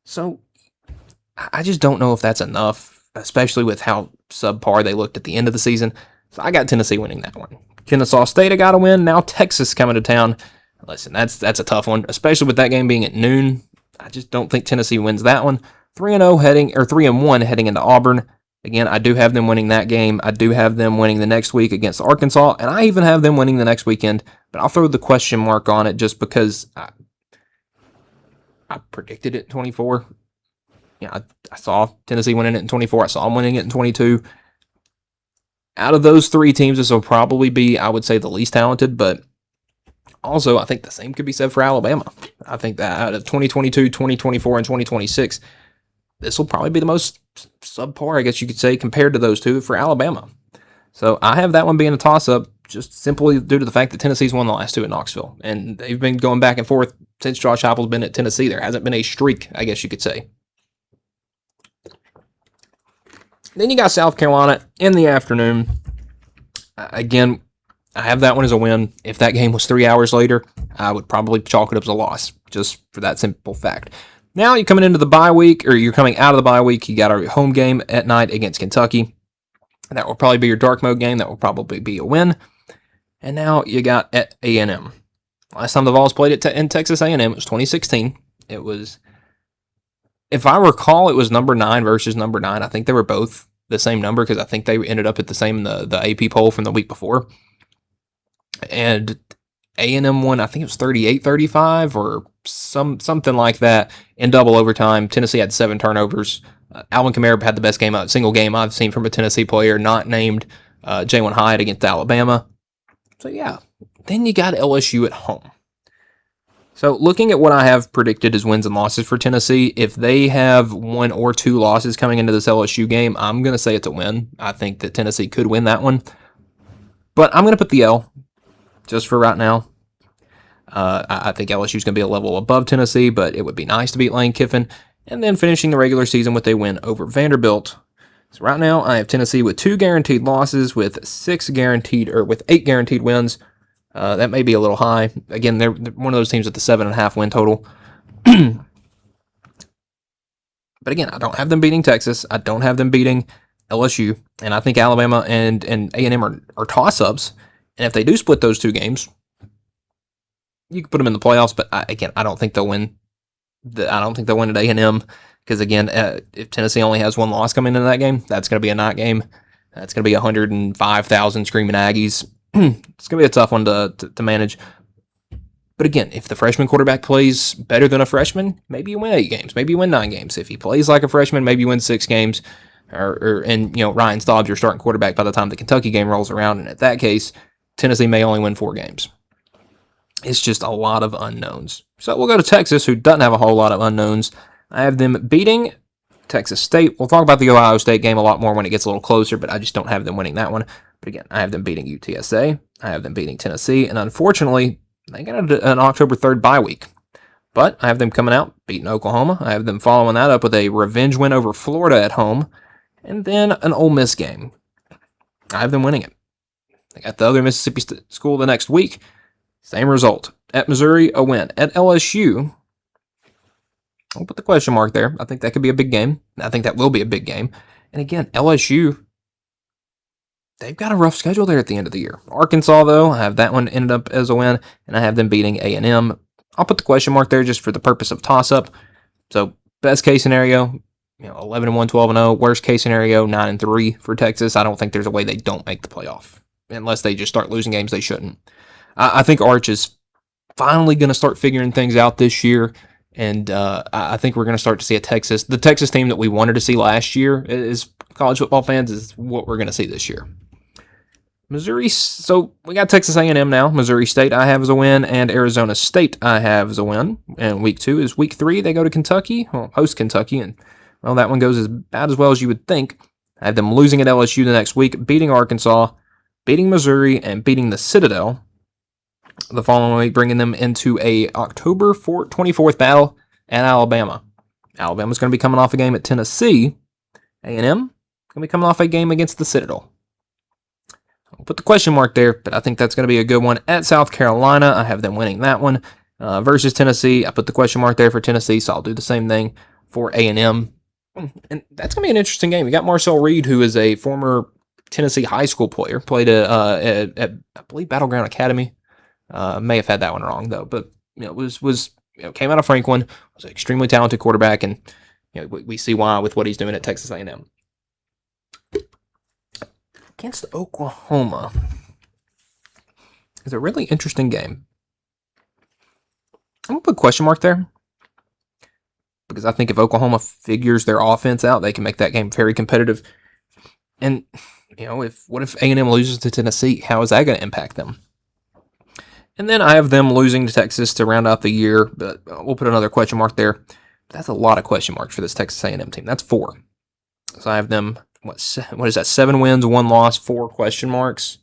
So I just don't know if that's enough, especially with how subpar they looked at the end of the season. So I got Tennessee winning that one. Kennesaw State, I got to win. Now Texas coming to town. Listen, that's a tough one, especially with that game being at noon. I just don't think Tennessee wins that one. 3-1 heading into Auburn. Again, I do have them winning that game. I do have them winning the next week against Arkansas, and I even have them winning the next weekend. But I'll throw the question mark on it just because I predicted it in 24. I saw Tennessee winning it in 24. I saw them winning it in 22. Out of those 3 teams, this will probably be, I would say, the least talented, but also I think the same could be said for Alabama. I think that out of 2022, 2024, and 2026, this will probably be the most subpar, I guess you could say, compared to those two for Alabama. So I have that one being a toss-up just simply due to the fact that Tennessee's won the last 2 at Knoxville. And they've been going back and forth since Josh Heupel's been at Tennessee. There hasn't been a streak, I guess you could say. Then you got South Carolina in the afternoon. Again, I have that one as a win. If that game was 3 hours later, I would probably chalk it up as a loss, just for that simple fact. Now you're coming into the bye week, or you're coming out of the bye week. You got a home game at night against Kentucky. That will probably be your dark mode game. That will probably be a win. And now you got at A&M. Last time the Vols played it in Texas A&M, it was 2016. It was, if I recall, it was number 9 versus number 9. I think they were both the same number because I think they ended up at the same the AP poll from the week before. And A&M won, I think it was 38-35 or something like that in double overtime. Tennessee had 7 turnovers. Alvin Kamara had the best single game I've seen from a Tennessee player not named Jalen Hyatt against Alabama. So yeah, then you got LSU at home. So looking at what I have predicted as wins and losses for Tennessee, if they have 1 or 2 losses coming into this LSU game, I'm going to say it's a win. I think that Tennessee could win that one. But I'm going to put the L just for right now. I think LSU is going to be a level above Tennessee, but it would be nice to beat Lane Kiffin. And then finishing the regular season with a win over Vanderbilt. So right now I have Tennessee with 2 guaranteed losses, with 8 guaranteed wins. That may be a little high. Again, they're one of those teams with the 7.5 win total. But again, I don't have them beating Texas. I don't have them beating LSU. And I think Alabama and A&M are toss-ups. And if they do split those 2 games, you can put them in the playoffs. But I don't think they'll win. I don't think they'll win at A&M. Because again, if Tennessee only has 1 loss coming into that game, that's going to be a night game. That's going to be 105,000 screaming Aggies. It's going to be a tough one to manage. But again, if the freshman quarterback plays better than a freshman, maybe you win 8 games, maybe you win 9 games. If he plays like a freshman, maybe you win 6 games. And Ryan Staub's your starting quarterback by the time the Kentucky game rolls around. And at that case, Tennessee may only win 4 games. It's just a lot of unknowns. So we'll go to Texas, who doesn't have a whole lot of unknowns. I have them beating Texas State. We'll talk about the Ohio State game a lot more when it gets a little closer, but I just don't have them winning that one. But again, I have them beating UTSA. I have them beating Tennessee. And unfortunately, they got an October 3rd bye week. But I have them coming out, beating Oklahoma. I have them following that up with a revenge win over Florida at home. And then an Ole Miss game. I have them winning it. They got the other Mississippi school the next week. Same result. At Missouri, a win. At LSU, I'll put the question mark there. I think that could be a big game. I think that will be a big game. And again, LSU, they've got a rough schedule there at the end of the year. Arkansas, though, I have that one ended up as a win, and I have them beating A&M. I'll put the question mark there just for the purpose of toss-up. So, best case scenario, 11-1, 12-0. Worst case scenario, 9-3 for Texas. I don't think there's a way they don't make the playoff, unless they just start losing games they shouldn't. I think Arch is finally going to start figuring things out this year. And I think we're going to start to see the Texas team that we wanted to see last year as college football fans is what we're going to see this year. Missouri, so we got Texas A&M now. Missouri State I have as a win, and Arizona State I have as a win. And week 2 is week 3. They go to Kentucky, host Kentucky, and well, that one goes about as well as you would think. I have them losing at LSU the next week, beating Arkansas, beating Missouri, and beating the Citadel the following week, bringing them into a October 24th battle at Alabama. Alabama's going to be coming off a game at Tennessee. A&M going to be coming off a game against the Citadel. I'll put the question mark there, but I think that's going to be a good one. At South Carolina, I have them winning that one. Versus Tennessee, I put the question mark there for Tennessee, so I'll do the same thing for A&M. And that's going to be an interesting game. You got Marcel Reed, who is a former Tennessee high school player, played at I believe Battleground Academy. May have had that one wrong though, but came out of Franklin, was an extremely talented quarterback, and we see why with what he's doing at Texas A&M. Against Oklahoma is a really interesting game. I'm gonna put a question mark there because I think if Oklahoma figures their offense out, they can make that game very competitive. And what if A&M loses to Tennessee? How is that going to impact them? And then I have them losing to Texas to round out the year, but we'll put another question mark there. That's a lot of question marks for this Texas A&M team. That's 4. So I have them, what is that, 7 wins, 1 loss, 4 question marks.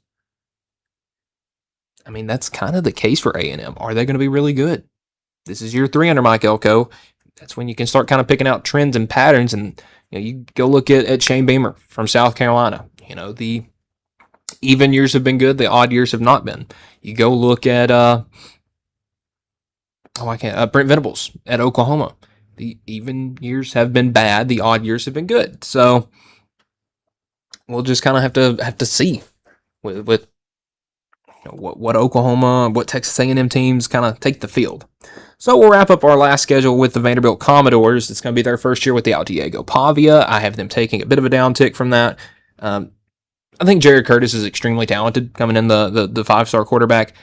I mean, that's kind of the case for A&M. Are they going to be really good? This is year 3 under Mike Elko. That's when you can start kind of picking out trends and patterns, and you go look at Shane Beamer from South Carolina. The even years have been good, the odd years have not been. You go look at Brent Venables at Oklahoma. The even years have been bad, the odd years have been good. So we'll just kind of have to see with what Oklahoma, what Texas A&M teams kind of take the field. So we'll wrap up our last schedule with the Vanderbilt Commodores. It's going to be their first year without Diego Pavia. I have them taking a bit of a downtick from that. I think Jared Curtis is extremely talented coming in the 5-star quarterback.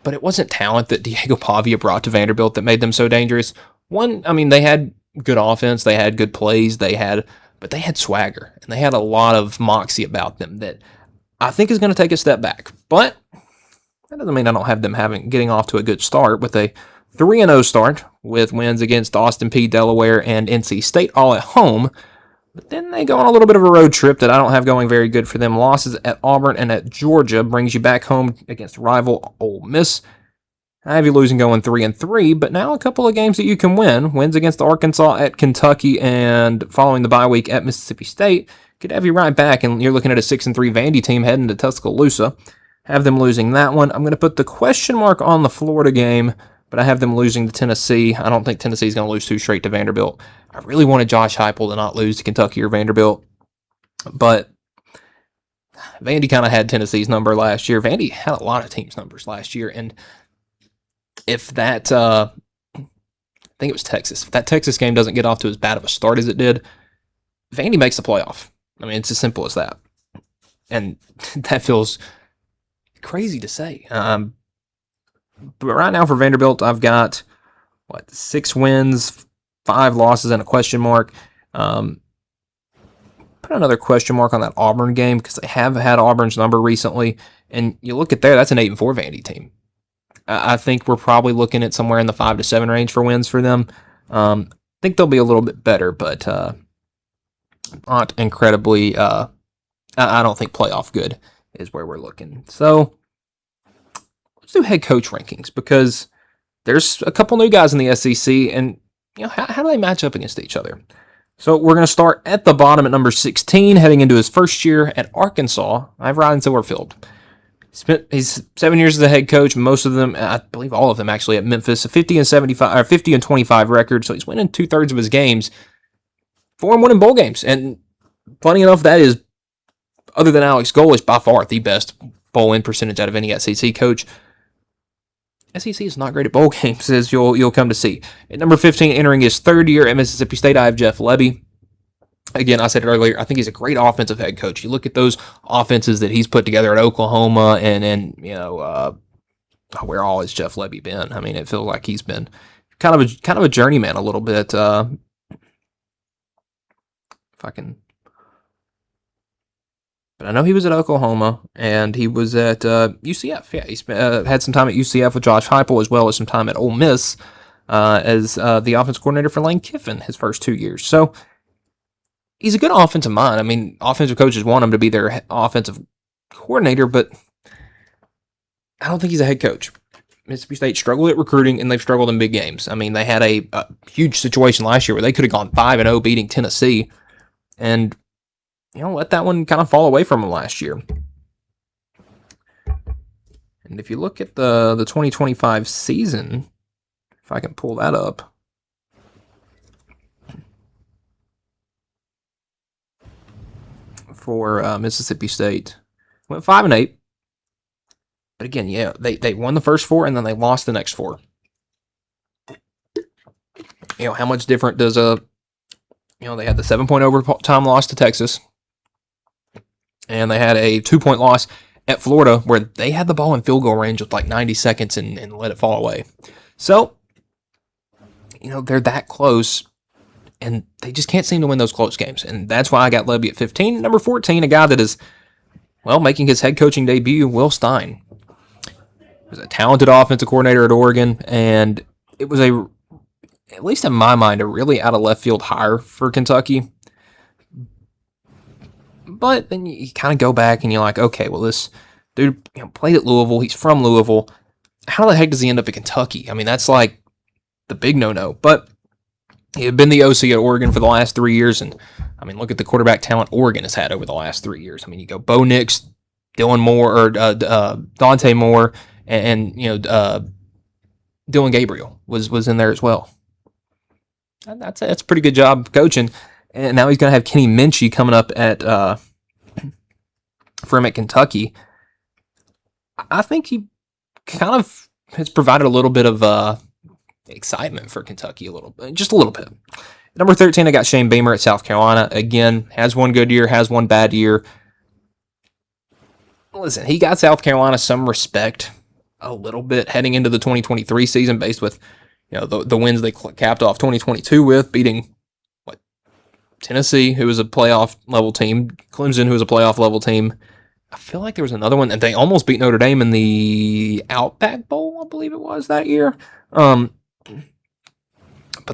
But it wasn't talent that Diego Pavia brought to Vanderbilt that made them so dangerous. One, I mean, they had good offense, they had good plays, but they had swagger, and they had a lot of moxie about them that I think is going to take a step back. But that doesn't mean I don't have them getting off to a good start with a 3-0 start with wins against Austin Peay, Delaware, and NC State all at home. But then they go on a little bit of a road trip that I don't have going very good for them. Losses at Auburn and at Georgia brings you back home against rival Ole Miss. I have you losing going 3-3, but now a couple of games that you can win. Wins against Arkansas, at Kentucky, and following the bye week at Mississippi State could have you right back, and you're looking at a 6-3 Vandy team heading to Tuscaloosa. Have them losing that one. I'm going to put the question mark on the Florida game, but I have them losing to Tennessee. I don't think Tennessee's going to lose 2 straight to Vanderbilt. I really wanted Josh Heupel to not lose to Kentucky or Vanderbilt, but Vandy kind of had Tennessee's number last year. Vandy had a lot of teams' numbers last year, and if that, I think it was Texas, if that Texas game doesn't get off to as bad of a start as it did, Vandy makes the playoff. I mean, it's as simple as that, and that feels crazy to say. But right now for Vanderbilt, I've got 6 wins, 5 losses, and a question mark. Put another question mark on that Auburn game because they have had Auburn's number recently, and you look at there, that's an 8-4 Vandy team. I think we're probably looking at somewhere in the 5-7 range for wins for them. I think they'll be a little bit better, but not incredibly. I don't think playoff good is where we're looking. So let's do head coach rankings because there's a couple new guys in the SEC, and how do they match up against each other? So we're going to start at the bottom at number 16, heading into his first year at Arkansas. I have Ryan Silverfield. He's 7 years as a head coach. Most of them, I believe all of them actually, at Memphis. A 50-25 record. So he's winning 2/3 of his games. 4-1 in bowl games. And funny enough, that is, other than Alex Golesh, by far the best bowl win percentage out of any SEC coach. SEC is not great at bowl games, as you'll come to see. At number 15, entering his 3rd year at Mississippi State, I have Jeff Lebby. Again, I said it earlier, I think he's a great offensive head coach. You look at those offenses that he's put together at Oklahoma and where all has Jeff Lebby been? I mean, it feels like he's been kind of a journeyman a little bit. If I can, but I know he was at Oklahoma and he was at UCF. Yeah, he had some time at UCF with Josh Heupel as well as some time at Ole Miss as the offensive coordinator for Lane Kiffin his first 2 years. So he's a good offensive mind. I mean, offensive coaches want him to be their offensive coordinator, but I don't think he's a head coach. Mississippi State struggled at recruiting, and they've struggled in big games. I mean, they had a huge situation last year where they could have gone 5-0 beating Tennessee, and let that one kind of fall away from them last year. And if you look at the 2025 season, if I can pull that up, for Mississippi State, went 5-8. But again, yeah, they won the first 4 and then they lost the next 4. How much different does they had the 7-point overtime loss to Texas, and they had a 2-point loss at Florida where they had the ball in field goal range with like 90 seconds and let it fall away. So, they're that close, and they just can't seem to win those close games. And that's why I got Lebby at 15. Number 14, a guy that is, making his head coaching debut, Will Stein. He was a talented offensive coordinator at Oregon, and it was at least in my mind, a really out of left field hire for Kentucky. But then you kind of go back and you're like, okay, well, this dude played at Louisville. He's from Louisville. How the heck does he end up at Kentucky? I mean, that's like the big no-no. But he had been the OC at Oregon for the last 3 years, and I mean, look at the quarterback talent Oregon has had over the last 3 years. I mean, you go Bo Nix, Dylan Moore, or Dante Moore, and Dylan Gabriel was in there as well. That's a pretty good job coaching. And now he's going to have Kenny Minchey coming up for him at Kentucky. I think he kind of has provided a little bit of excitement for Kentucky, just a little bit. Number 13, I got Shane Beamer at South Carolina. Again, has one good year, has one bad year. Listen, he got South Carolina some respect a little bit heading into the 2023 season based with the wins they capped off 2022 with, beating Tennessee, who was a playoff level team, Clemson, who was a playoff level team. I feel like there was another one, and they almost beat Notre Dame in the Outback Bowl, I believe it was that year. But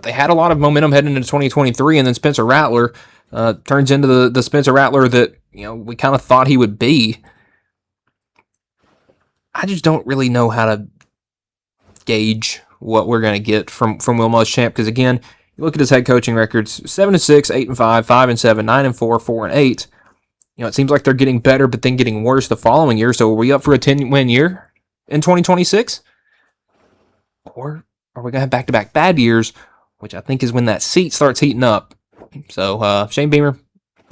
they had a lot of momentum heading into 2023, and then Spencer Rattler turns into the Spencer Rattler that we kind of thought he would be. I just don't really know how to gauge what we're going to get from Will Muschamp, because again, you look at his head coaching records: 7-6, 8-5, 5-7, 9-4, 4-8. It seems like they're getting better, but then getting worse the following year. So are we up for a 10-win year in 2026? Or are we going to have back-to-back bad years, which I think is when that seat starts heating up? So Shane Beamer,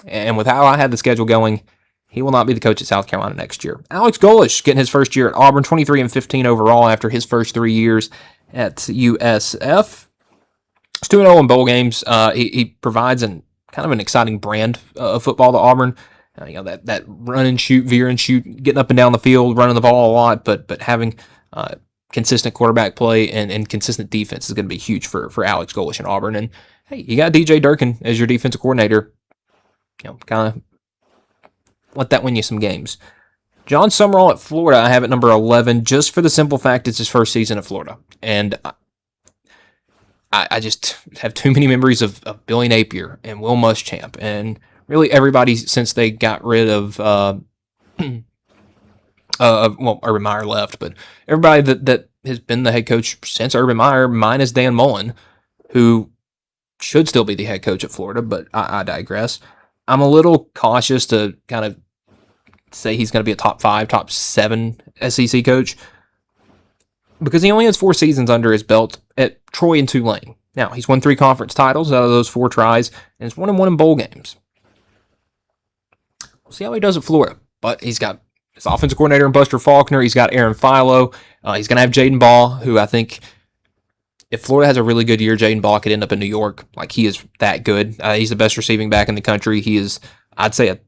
and with how I had the schedule going, he will not be the coach at South Carolina next year. Alex Golesh getting his first year at Auburn, 23-15 overall after his first 3 years at USF. He's 2-0 in bowl games. He provides kind of an exciting brand of football to Auburn. That run and shoot, veer and shoot, getting up and down the field, running the ball a lot, but having consistent quarterback play and consistent defense is going to be huge for Alex Golesh in Auburn. And hey, you got DJ Durkin as your defensive coordinator. Kind of let that win you some games. John Summerall at Florida, I have at number 11, just for the simple fact it's his first season at Florida. And I just have too many memories of Billy Napier and Will Muschamp and really everybody since they got rid of Urban Meyer left, but everybody that has been the head coach since Urban Meyer, minus Dan Mullen, who should still be the head coach at Florida, but I digress. I'm a little cautious to kind of say he's going to be a top 5, top 7 SEC coach because he only has 4 seasons under his belt at Troy and Tulane. Now, he's won 3 conference titles out of those 4 tries, and he's 1-1 in bowl games. We'll see how he does at Florida, but he's got his offensive coordinator in Buster Faulkner. He's got Aaron Philo. He's going to have Jaden Ball, who I think if Florida has a really good year, Jaden Ball could end up in New York. Like, he is that good. He's the best receiving back in the country. He is, I'd say,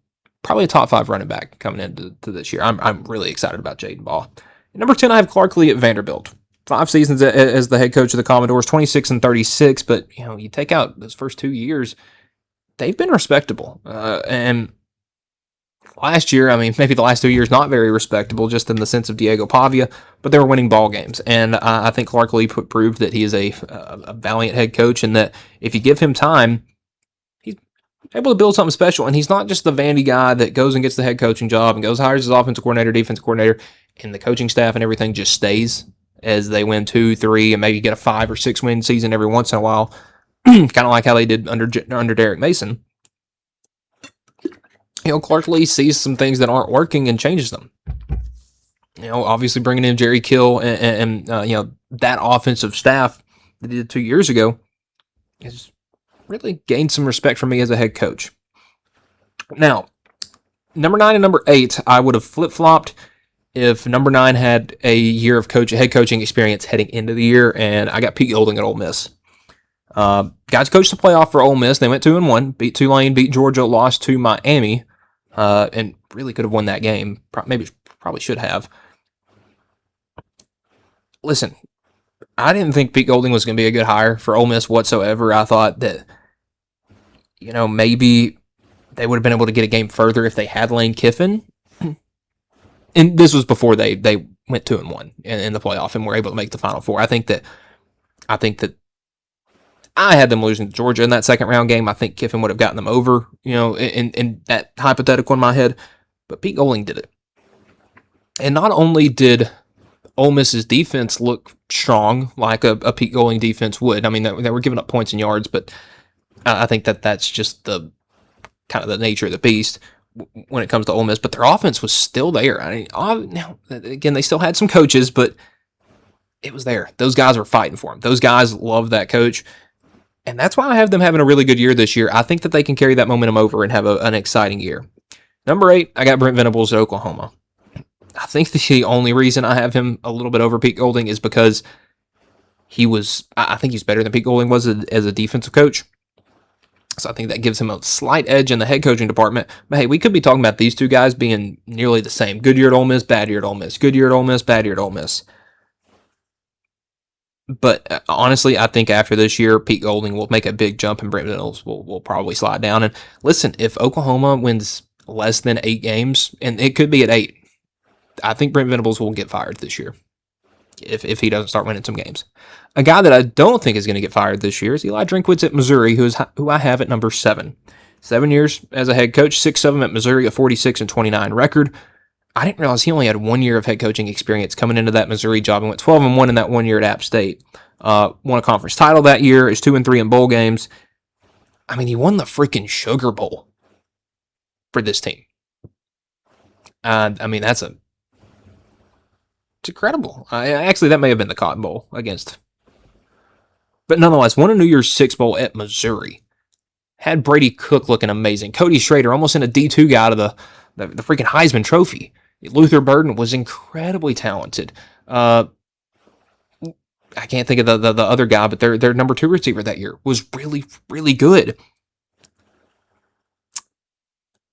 probably a top 5 running back coming into this year. I'm really excited about Jaden Ball. Number 10, I have Clark Lee at Vanderbilt. 5 seasons as the head coach of the Commodores, 26-36, but you take out those first 2 years, they've been respectable. And last year, maybe the last 2 years, not very respectable, just in the sense of Diego Pavia, but they were winning ball games. And I think Clark Lee proved that he is a valiant head coach, and that if you give him time, he's able to build something special. And he's not just the Vandy guy that goes and gets the head coaching job and goes hires his offensive coordinator, defensive coordinator, and the coaching staff and everything just stays as they win 2, 3, and maybe get a 5 or 6 win season every once in a while, kind of like how they did under Derek Mason. Clark Lee sees some things that aren't working and changes them. Obviously bringing in Jerry Kill and that offensive staff that he did 2 years ago has really gained some respect from me as a head coach. Now, number 9 and number 8, I would have flip-flopped if number 9 had a year of head coaching experience heading into the year, and I got Pete Golding at Ole Miss. Guys coached the playoff for Ole Miss. They went 2-1, beat Tulane, beat Georgia, lost to Miami, and really could have won that game. Probably should have. Listen, I didn't think Pete Golding was going to be a good hire for Ole Miss whatsoever. I thought that, maybe they would have been able to get a game further if they had Lane Kiffin. And this was before they went 2-1 in the playoff and were able to make the Final Four. I think that I had them losing to Georgia in that second round game. I think Kiffin would have gotten them over, in that hypothetical in my head. But Pete Golding did it. And not only did Ole Miss's defense look strong like a Pete Golding defense would. They were giving up points and yards, but I think that's just the kind of the nature of the beast when it comes to Ole Miss, but their offense was still there. Now, again, they still had some coaches, but it was there. Those guys were fighting for him. Those guys love that coach, and that's why I have them having a really good year this year. I think that they can carry that momentum over and have an exciting year. Number 8, I got Brent Venables at Oklahoma. I think the only reason I have him a little bit over Pete Golding is because I think he's better than Pete Golding was as a defensive coach. So I think that gives him a slight edge in the head coaching department. But hey, we could be talking about these two guys being nearly the same. Good year at Ole Miss, bad year at Ole Miss. Good year at Ole Miss, bad year at Ole Miss. But honestly, I think after this year, Pete Golding will make a big jump and Brent Venables will probably slide down. And listen, if Oklahoma wins less than 8 games, and it could be at 8, I think Brent Venables will get fired this year if he doesn't start winning some games. A guy that I don't think is going to get fired this year is Eli Drinkwitz at Missouri, who I have at number 7. 7 years as a head coach, 6 of them at Missouri, a 46-29 record. I didn't realize he only had 1 year of head coaching experience coming into that Missouri job and went 12-1 in that 1 year at App State. Won a conference title that year, is 2-3 in bowl games. He won the freaking Sugar Bowl for this team. It's incredible. Actually, that may have been the Cotton Bowl against. But nonetheless, won a New Year's Six Bowl at Missouri. Had Brady Cook looking amazing. Cody Schrader almost in a D2 guy out of the freaking Heisman Trophy. Luther Burden was incredibly talented. I can't think of the other guy, but their number 2 receiver that year was really, really good.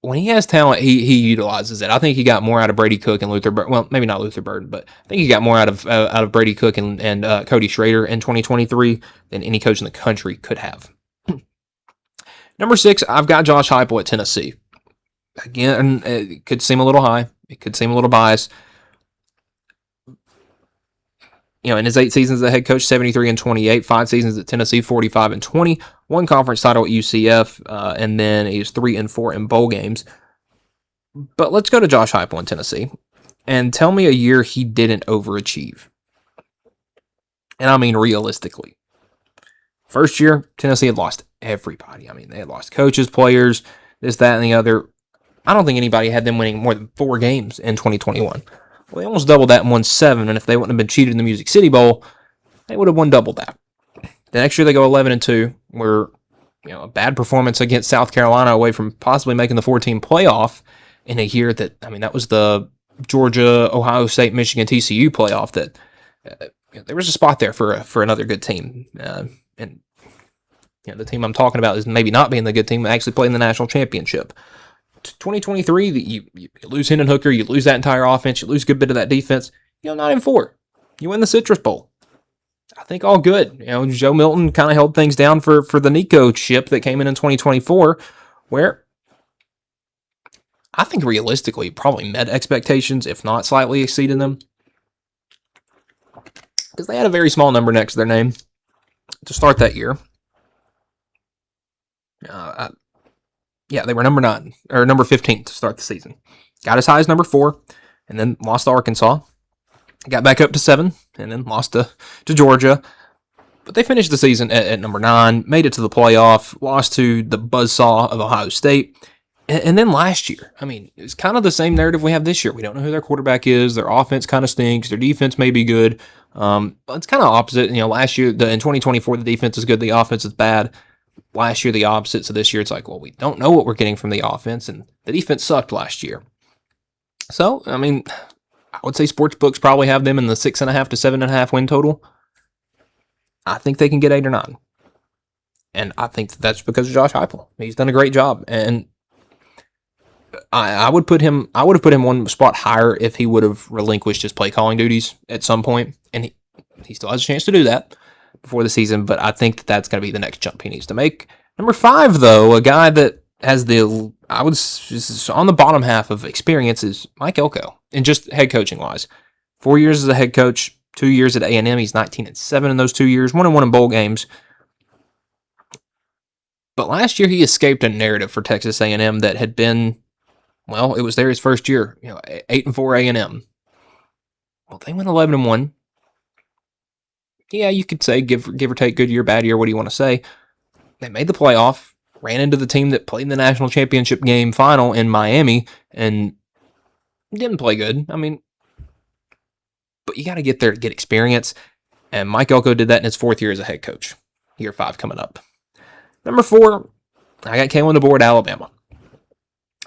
When he has talent, he utilizes it. I think he got more out of Brady Cook and Luther Burden. Well, maybe not Luther Burden, but I think he got more out of Brady Cook and Cody Schrader in 2023 than any coach in the country could have. Number 6, I've got Josh Heupel at Tennessee. Again, it could seem a little high. It could seem a little biased. In his 8 seasons as a head coach, 73-28, 5 seasons at Tennessee, 45-20, 1 conference title at UCF, and then he's 3-4 in bowl games. But let's go to Josh Heupel in Tennessee and tell me a year he didn't overachieve. And realistically. First year, Tennessee had lost everybody. They had lost coaches, players, this, that, and the other. I don't think anybody had them winning more than 4 games in 2021. Well, they almost doubled that and won 7, and if they wouldn't have been cheated in the Music City Bowl, they would have won double that. The next year they go 11-2, where a bad performance against South Carolina away from possibly making the 4-team playoff in a year that, that was the Georgia, Ohio State, Michigan, TCU playoff that there was a spot there for another good team. And the team I'm talking about is maybe not being the good team, but actually playing the national championship. 2023, you lose Hendon Hooker, you lose that entire offense, you lose a good bit of that defense. 9-4. You win the Citrus Bowl. I think all good. Joe Milton kind of held things down for the Nico ship that came in 2024, where I think realistically probably met expectations, if not slightly exceeded them. Because they had a very small number next to their name to start that year. They were number 15 to start the season. Got as high as number 4, and then lost to Arkansas. Got back up to 7, and then lost to Georgia. But they finished the season at number 9, made it to the playoff, lost to the buzzsaw of Ohio State. And then last year, it's kind of the same narrative we have this year. We don't know who their quarterback is. Their offense kind of stinks. Their defense may be good. But it's kind of opposite. Last year, in 2024, the defense is good. The offense is bad. Last year, the opposite. So this year, it's like, well, we don't know what we're getting from the offense. And the defense sucked last year. So, I would say sports books probably have them in the 6.5 to 7.5 win total. I think they can get 8 or 9. And I think that's because of Josh Heupel. He's done a great job. And I would have put him one spot higher if he would have relinquished his play calling duties at some point, and he still has a chance to do that before the season. But I think that's going to be the next jump he needs to make. Number 5, though, a guy that has on the bottom half of experience is Mike Elko, and just head coaching wise, 4 years as a head coach, 2 years at A&M. He's 19-7 in those 2 years, 1-1 in bowl games. But last year he escaped a narrative for Texas A&M that had been. Well, it was there his first year, 8-4 A&M. Well, they went 11-1. Yeah, you could say give or take good year, bad year. What do you want to say? They made the playoff, ran into the team that played in the national championship game final in Miami, and didn't play good. But you got to get there to get experience. And Mike Elko did that in his 4th year as a head coach. Year 5 coming up. Number 4, I got Kalen DeBoer at Alabama.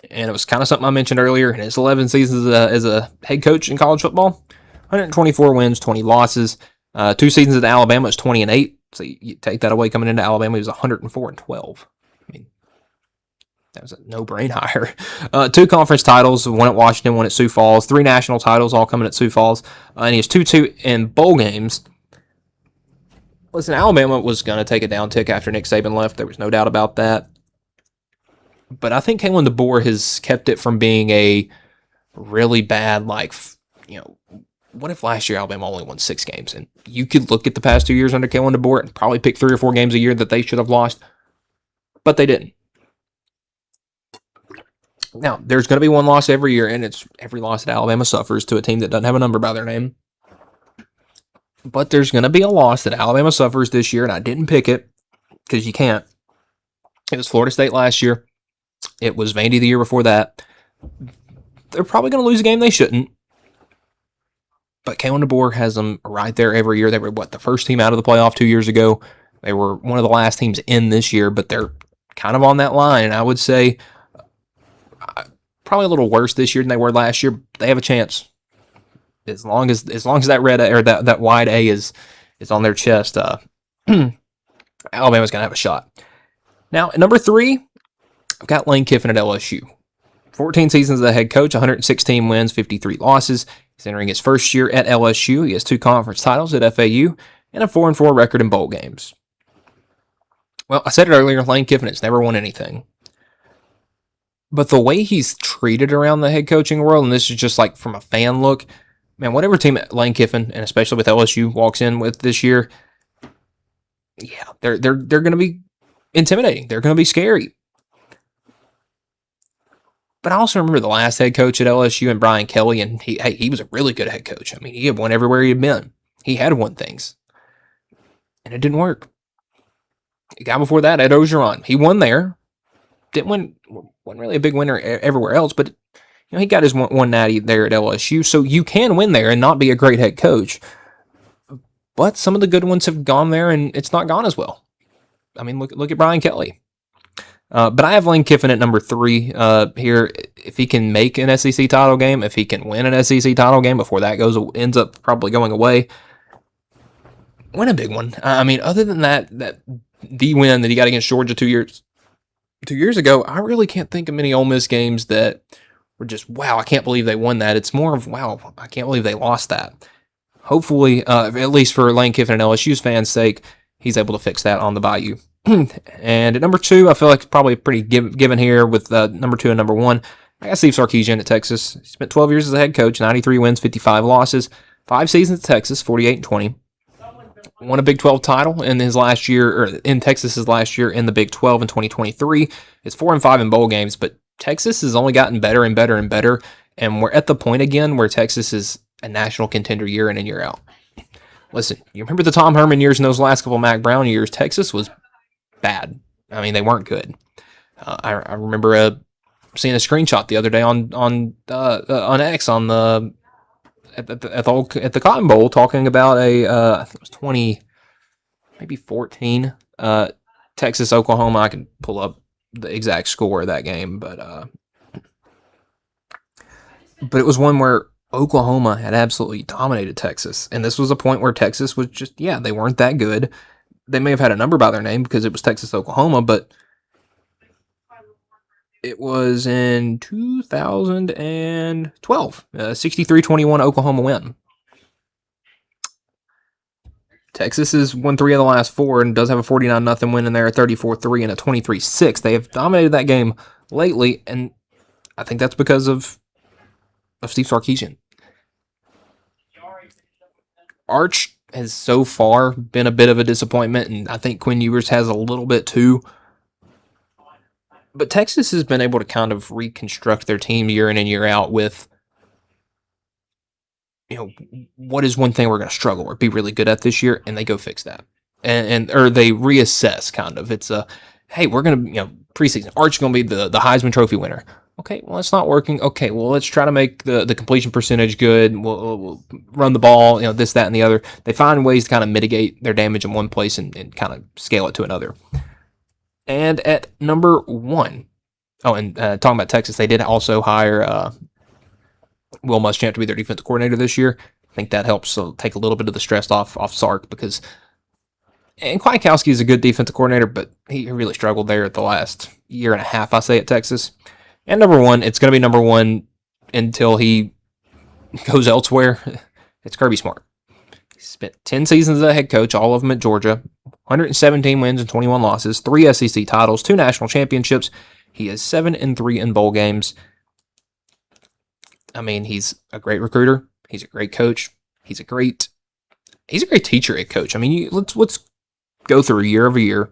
And it was kind of something I mentioned earlier. In his 11 seasons as a head coach in college football, 124 wins, 20 losses. 2 seasons at Alabama was 20-8. So you take that away coming into Alabama, he was 104-12. That was a no-brain hire. 2 conference titles, one at Washington, one at Sioux Falls. 3 national titles, all coming at Sioux Falls. And he has 2-2 in bowl games. Listen, Alabama was going to take a down tick after Nick Saban left. There was no doubt about that. But I think Kalen DeBoer has kept it from being a really bad, what if last year Alabama only won 6 games? And you could look at the past 2 years under Kalen DeBoer and probably pick 3 or 4 games a year that they should have lost, but they didn't. Now, there's going to be one loss every year, and it's every loss that Alabama suffers to a team that doesn't have a number by their name. But there's going to be a loss that Alabama suffers this year, and I didn't pick it because you can't. It was Florida State last year. It was Vandy the year before that. They're probably going to lose a game they shouldn't. But Kalen DeBoer has them right there every year. They were, the first team out of the playoff 2 years ago. They were one of the last teams in this year, but they're kind of on that line. And I would say probably a little worse this year than they were last year. They have a chance. As long as that red or that wide A is on their chest, Alabama's going to have a shot. Now, at number 3, I've got Lane Kiffin at LSU. 14 seasons as a head coach, 116 wins, 53 losses. He's entering his first year at LSU. He has 2 conference titles at FAU and a 4-4 record in bowl games. Well, I said it earlier, Lane Kiffin has never won anything. But the way he's treated around the head coaching world, and this is just from a fan look, man, whatever team Lane Kiffin, and especially with LSU, walks in with this year, yeah, they're going to be intimidating. They're going to be scary. But I also remember the last head coach at LSU and Brian Kelly, and he was a really good head coach. He had won everywhere he had been. He had won things. And it didn't work. The guy before that, Ed Orgeron, he won there. Wasn't really a big winner everywhere else, but he got his one natty there at LSU. So you can win there and not be a great head coach. But some of the good ones have gone there, and it's not gone as well. Look at Brian Kelly. But I have Lane Kiffin at number 3 here. If he can make an SEC title game, if he can win an SEC title game before that ends up probably going away, win a big one. Other than that the win that he got against Georgia 2 years ago, I really can't think of many Ole Miss games that were just, wow, I can't believe they won that. It's more of, wow, I can't believe they lost that. Hopefully, at least for Lane Kiffin and LSU's fans' sake, he's able to fix that on the Bayou. And at number 2, I feel like it's probably pretty given here with number 2 and number 1. I got Steve Sarkisian at Texas. He spent 12 years as a head coach, 93 wins, 55 losses, 5 seasons at Texas, 48-20. Won a Big 12 title in his last year, or in Texas's last year in the Big 12 in 2023. It's 4-5 in bowl games, but Texas has only gotten better and better and better, and we're at the point again where Texas is a national contender year in and year out. Listen, you remember the Tom Herman years and those last couple Mac Brown years? Texas was bad. I mean, they weren't good. I remember seeing a screenshot the other day on X at the Cotton Bowl talking about I think it was 2014 Texas Oklahoma. I can pull up the exact score of that game, but it was one where Oklahoma had absolutely dominated Texas, and this was a point where Texas was just, they weren't that good. They may have had a number by their name because it was Texas Oklahoma, but it was in 2012, 63-21 Oklahoma win. Texas has won 3 of the last 4 and does have a 49-0 win in there, a 34-3 and a 23-6. They have dominated that game lately, and I think that's because of Steve Sarkisian. Arch has so far been a bit of a disappointment, and I think Quinn Ewers has a little bit too. But Texas has been able to kind of reconstruct their team year in and year out with, what is one thing we're going to struggle or be really good at this year, and they go fix that. Or they reassess, kind of. It's hey, we're going to, preseason, Arch is going to be the Heisman Trophy winner. Okay, well, it's not working. Okay, well, let's try to make the completion percentage good. We'll run the ball, this, that, and the other. They find ways to kind of mitigate their damage in one place and kind of scale it to another. And at number 1, talking about Texas, they did also hire Will Muschamp to be their defensive coordinator this year. I think that helps take a little bit of the stress off Sark because, and Kwiatkowski is a good defensive coordinator, but he really struggled there at the last year and a half, I say, at Texas. And number 1, it's going to be number 1 until he goes elsewhere. It's Kirby Smart. He spent 10 seasons as a head coach, all of them at Georgia, 117 wins and 21 losses, 3 SEC titles, 2 national championships. He is 7-3 in bowl games. I mean, he's a great recruiter. He's a great coach. He's a great teacher at coach. I mean, let's go through year over year.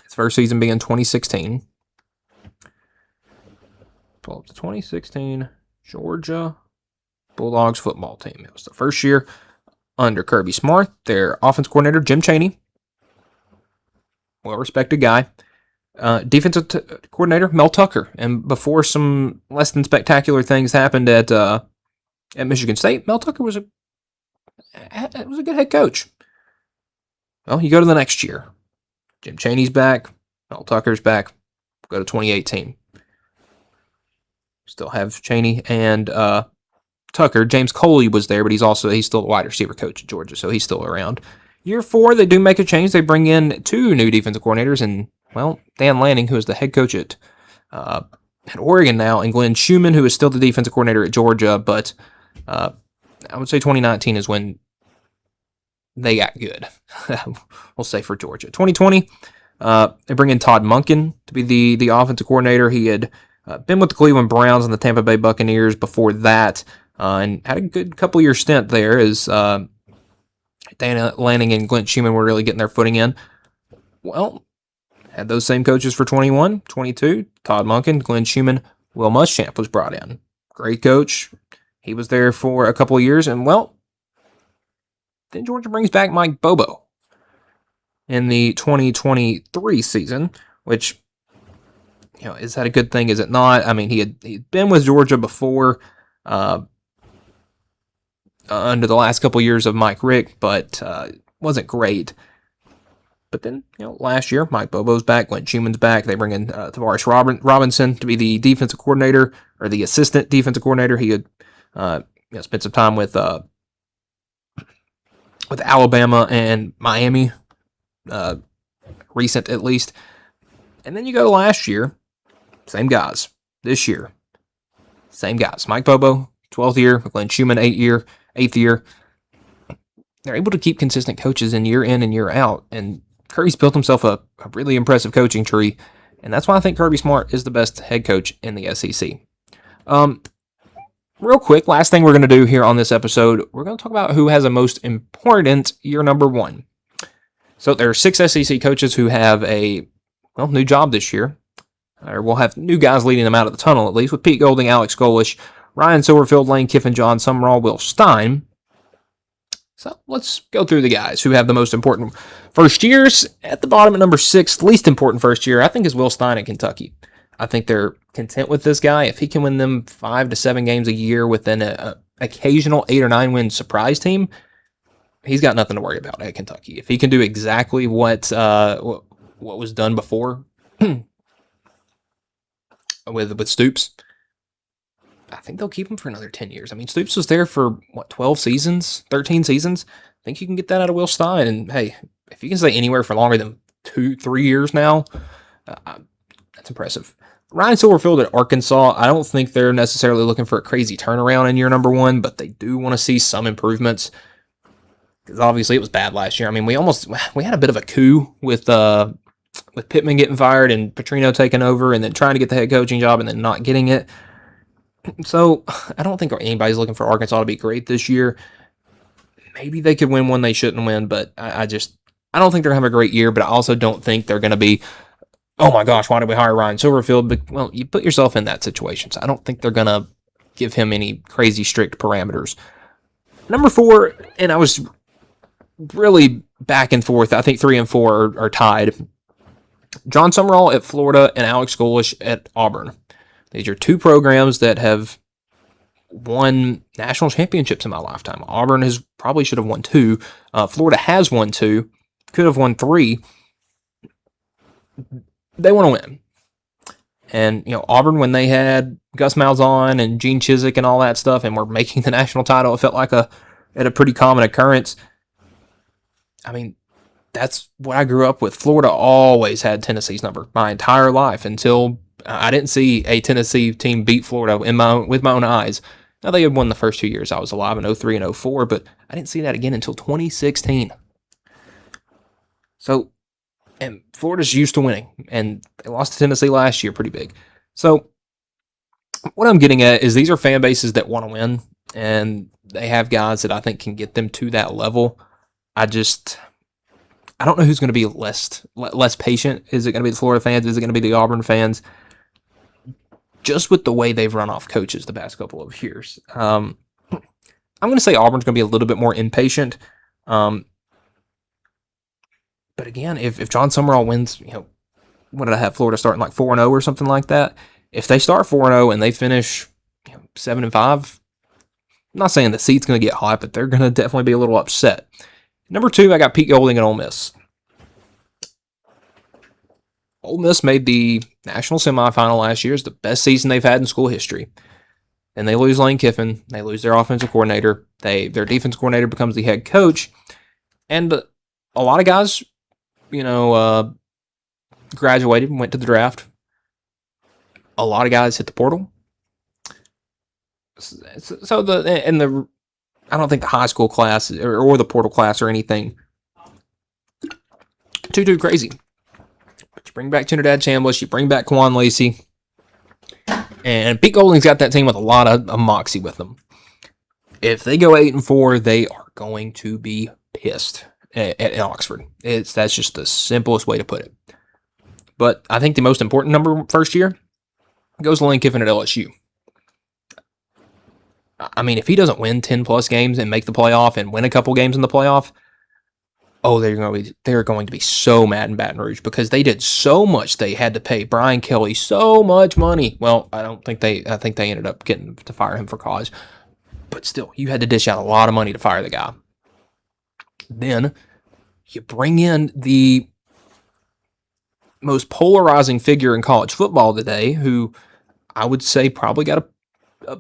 His first season being 2016. Pull up the 2016 Georgia Bulldogs football team. It was the first year under Kirby Smart, their offense coordinator, Jim Chaney. Well-respected guy. Defensive coordinator, Mel Tucker. And before some less than spectacular things happened at Michigan State, Mel Tucker was a good head coach. Well, you go to the next year. Jim Chaney's back. Mel Tucker's back. Go to 2018. Still have Chaney and Tucker. James Coley was there, but he's still a wide receiver coach at Georgia, so he's still around. Year 4, they do make a change. They bring in 2 new defensive coordinators, and, Dan Lanning, who is the head coach at Oregon now, and Glenn Schumann, who is still the defensive coordinator at Georgia, but I would say 2019 is when they got good. We'll say for Georgia. 2020, they bring in Todd Monken to be the offensive coordinator. He had been with the Cleveland Browns and the Tampa Bay Buccaneers before that, and had a good couple-year stint there as Dan Lanning and Glenn Schumann were really getting their footing in. Well, had those same coaches for 21, 22, Todd Monken, Glenn Schumann, Will Muschamp was brought in. Great coach. He was there for a couple of years, and, then Georgia brings back Mike Bobo in the 2023 season, which, is that a good thing? Is it not? I mean, he'd been with Georgia before under the last couple years of Mike Rick, but wasn't great. But then, last year, Mike Bobo's back, Glenn Schumann's back. They bring in Tavares Robinson to be the defensive coordinator, or the assistant defensive coordinator. He had spent some time with Alabama and Miami, recent at least. And then you go last year, same guys. This year, same guys. Mike Bobo, 12th year. Glenn Schumann, 8th year. They're able to keep consistent coaches in and year out. And Kirby's built himself a really impressive coaching tree. And that's why I think Kirby Smart is the best head coach in the SEC. Real quick, last thing we're going to do here on this episode, we're going to talk about who has a most important year number one. So there are 6 SEC coaches who have a new job this year. Or we'll have new guys leading them out of the tunnel, at least, with Pete Golding, Alex Golesh, Ryan Silverfield, Lane Kiffin, John Sumrall, Will Stein. So let's go through the guys who have the most important first years. At the bottom at number 6, least important first year, I think, is Will Stein at Kentucky. I think they're content with this guy. If he can win them 5 to 7 games a year within an occasional 8 or 9 win surprise team, he's got nothing to worry about at Kentucky. If he can do exactly what was done before with Stoops, I think they'll keep him for another 10 years. I mean, Stoops was there for 12 seasons, 13 seasons. I think you can get that out of Will Stein. And hey, if you can stay anywhere for longer than 2-3 years now, that's impressive. Ryan Silverfield at Arkansas, I don't think they're necessarily looking for a crazy turnaround in year number one, but they do want to see some improvements, because obviously it was bad last year. I mean, we had a bit of a coup with Pittman getting fired and Petrino taking over and then trying to get the head coaching job and then not getting it. So I don't think anybody's looking for Arkansas to be great this year. Maybe they could win one they shouldn't win, but I don't think they're going to have a great year, but I also don't think they're going to be, oh my gosh, why did we hire Ryan Silverfield? But, well, you put yourself in that situation, so I don't think they're going to give him any crazy strict parameters. Number 4, and I was really back and forth. I think 3 and 4 are tied. John Sumrall at Florida and Alex Golesh at Auburn. These are 2 programs that have won national championships in my lifetime. Auburn should have won 2. Florida has won 2. Could have won 3. They want to win. And, Auburn, when they had Gus Malzahn and Gene Chizik and all that stuff and were making the national title, it felt like a pretty common occurrence. I mean, that's what I grew up with. Florida always had Tennessee's number my entire life until I didn't see a Tennessee team beat Florida with my own eyes. Now, they had won the first 2 years I was alive in 03 and 04, but I didn't see that again until 2016. So, and Florida's used to winning, and they lost to Tennessee last year pretty big. So, what I'm getting at is these are fan bases that want to win, and they have guys that I think can get them to that level. I don't know who's going to be less patient. Is it going to be the Florida fans? Is it going to be the Auburn fans? Just with the way they've run off coaches the past couple of years. I'm going to say Auburn's going to be a little bit more impatient. But again, if John Sumrall wins, what did I have Florida starting like 4-0 or something like that? If they start 4-0 and they finish 7-5, I'm not saying the seat's going to get hot, but they're going to definitely be a little upset. Number 2, I got Pete Golding at Ole Miss. Ole Miss made the national semifinal last year. It's the best season they've had in school history. And they lose Lane Kiffin. They lose their offensive coordinator. Their defense coordinator becomes the head coach. And a lot of guys, graduated and went to the draft. A lot of guys hit the portal. So I don't think the high school class or the portal class or anything too crazy. But you bring back Trinidad Chambliss, you bring back Quan Lacey, and Pete Golding's got that team with a lot of moxie with them. If they go 8-4, they are going to be pissed at Oxford. That's just the simplest way to put it. But I think the most important number first year goes to Lane Kiffin at LSU. I mean, if he doesn't win 10-plus games and make the playoff and win a couple games in the playoff, they're going to be so mad in Baton Rouge because they did so much. They had to pay Brian Kelly so much money. Well, I think they ended up getting to fire him for cause. But still, you had to dish out a lot of money to fire the guy. Then you bring in the most polarizing figure in college football today, who I would say probably got a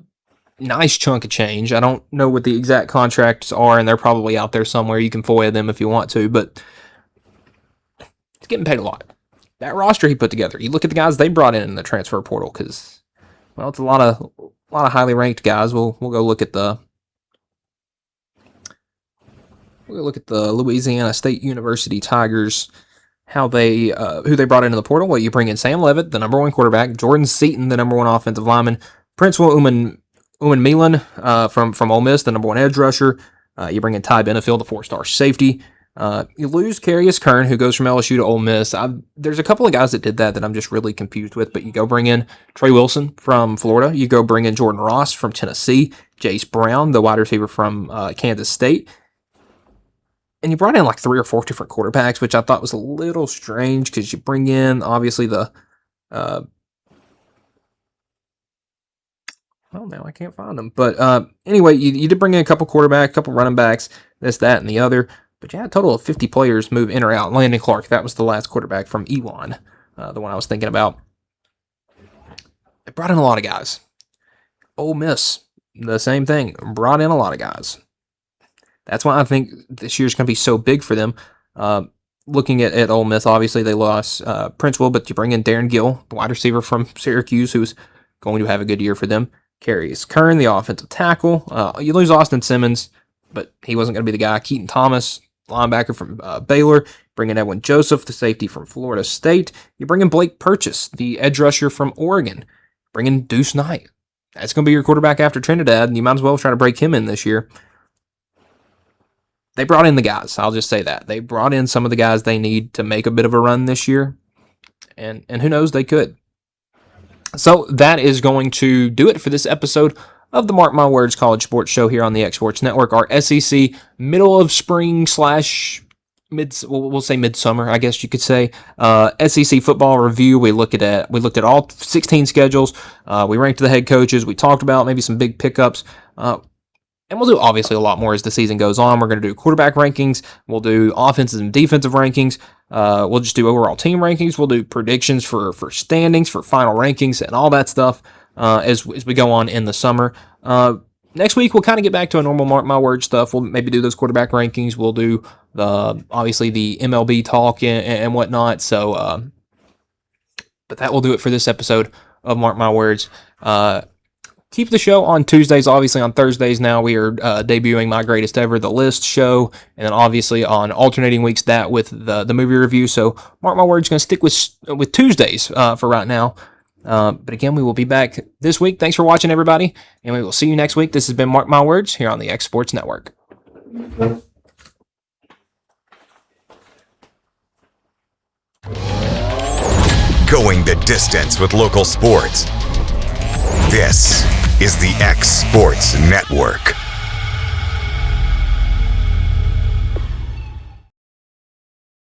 nice chunk of change. I don't know what the exact contracts are, and they're probably out there somewhere. You can FOIA them if you want to, but he's getting paid a lot. That roster he put together, you look at the guys they brought in the transfer portal, because, well, it's a lot lot of highly ranked guys. We'll go look at the Louisiana State University Tigers, how they who they brought into the portal. Well, you bring in Sam Leavitt, the number 1 quarterback, Jordan Seaton, the number 1 offensive lineman, Princewill Uman from Ole Miss, the number 1 edge rusher. You bring in Ty Benefield, the 4-star safety. You lose Carius Kern, who goes from LSU to Ole Miss. There's a couple of guys that did that I'm just really confused with, but you go bring in Trey Wilson from Florida. You go bring in Jordan Ross from Tennessee, Jace Brown, the wide receiver from Kansas State. And you brought in like 3 or 4 different quarterbacks, which I thought was a little strange because you bring in, obviously, the... now I can't find them. But anyway, you did bring in a couple quarterbacks, a couple running backs, this, that, and the other. But you had a total of 50 players move in or out. Landon Clark, that was the last quarterback from Elon, the one I was thinking about. They brought in a lot of guys. Ole Miss, the same thing. Brought in a lot of guys. That's why I think this year's going to be so big for them. Looking at Ole Miss, obviously they lost Princewill, but you bring in Darren Gill, the wide receiver from Syracuse, who's going to have a good year for them. Carius Kern, the offensive tackle. You lose Austin Simmons, but he wasn't going to be the guy. Keaton Thomas, linebacker from Baylor. Bring in Edwin Joseph, the safety from Florida State. You bring in Blake Purchase, the edge rusher from Oregon. Bring in Deuce Knight. That's going to be your quarterback after Trinidad, and you might as well try to break him in this year. They brought in the guys. I'll just say that. They brought in some of the guys they need to make a bit of a run this year, and who knows, they could. So that is going to do it for this episode of the Mark My Words College Sports Show here on the X Sports Network. Our SEC middle of spring / we'll say midsummer, I guess you could say. SEC football review. We looked at all 16 schedules. We ranked the head coaches. We talked about maybe some big pickups. And we'll do obviously a lot more as the season goes on. We're going to do quarterback rankings. We'll do offensive and defensive rankings. We'll just do overall team rankings. We'll do predictions for standings, for final rankings, and all that stuff as we go on in the summer. Next week, we'll kind of get back to a normal Mark My Word stuff. We'll maybe do those quarterback rankings. We'll do obviously the MLB talk and whatnot. So, but that will do it for this episode of Mark My Words. Keep the show on Tuesdays. Obviously, on Thursdays now we are debuting My Greatest Ever, the list show, and then obviously on alternating weeks that with the movie review. So Mark My Words going to stick with Tuesdays for right now. But again, we will be back this week. Thanks for watching, everybody, and we will see you next week. This has been Mark My Words here on the X Sports Network. Going the distance with local sports. This is the X Sports Network.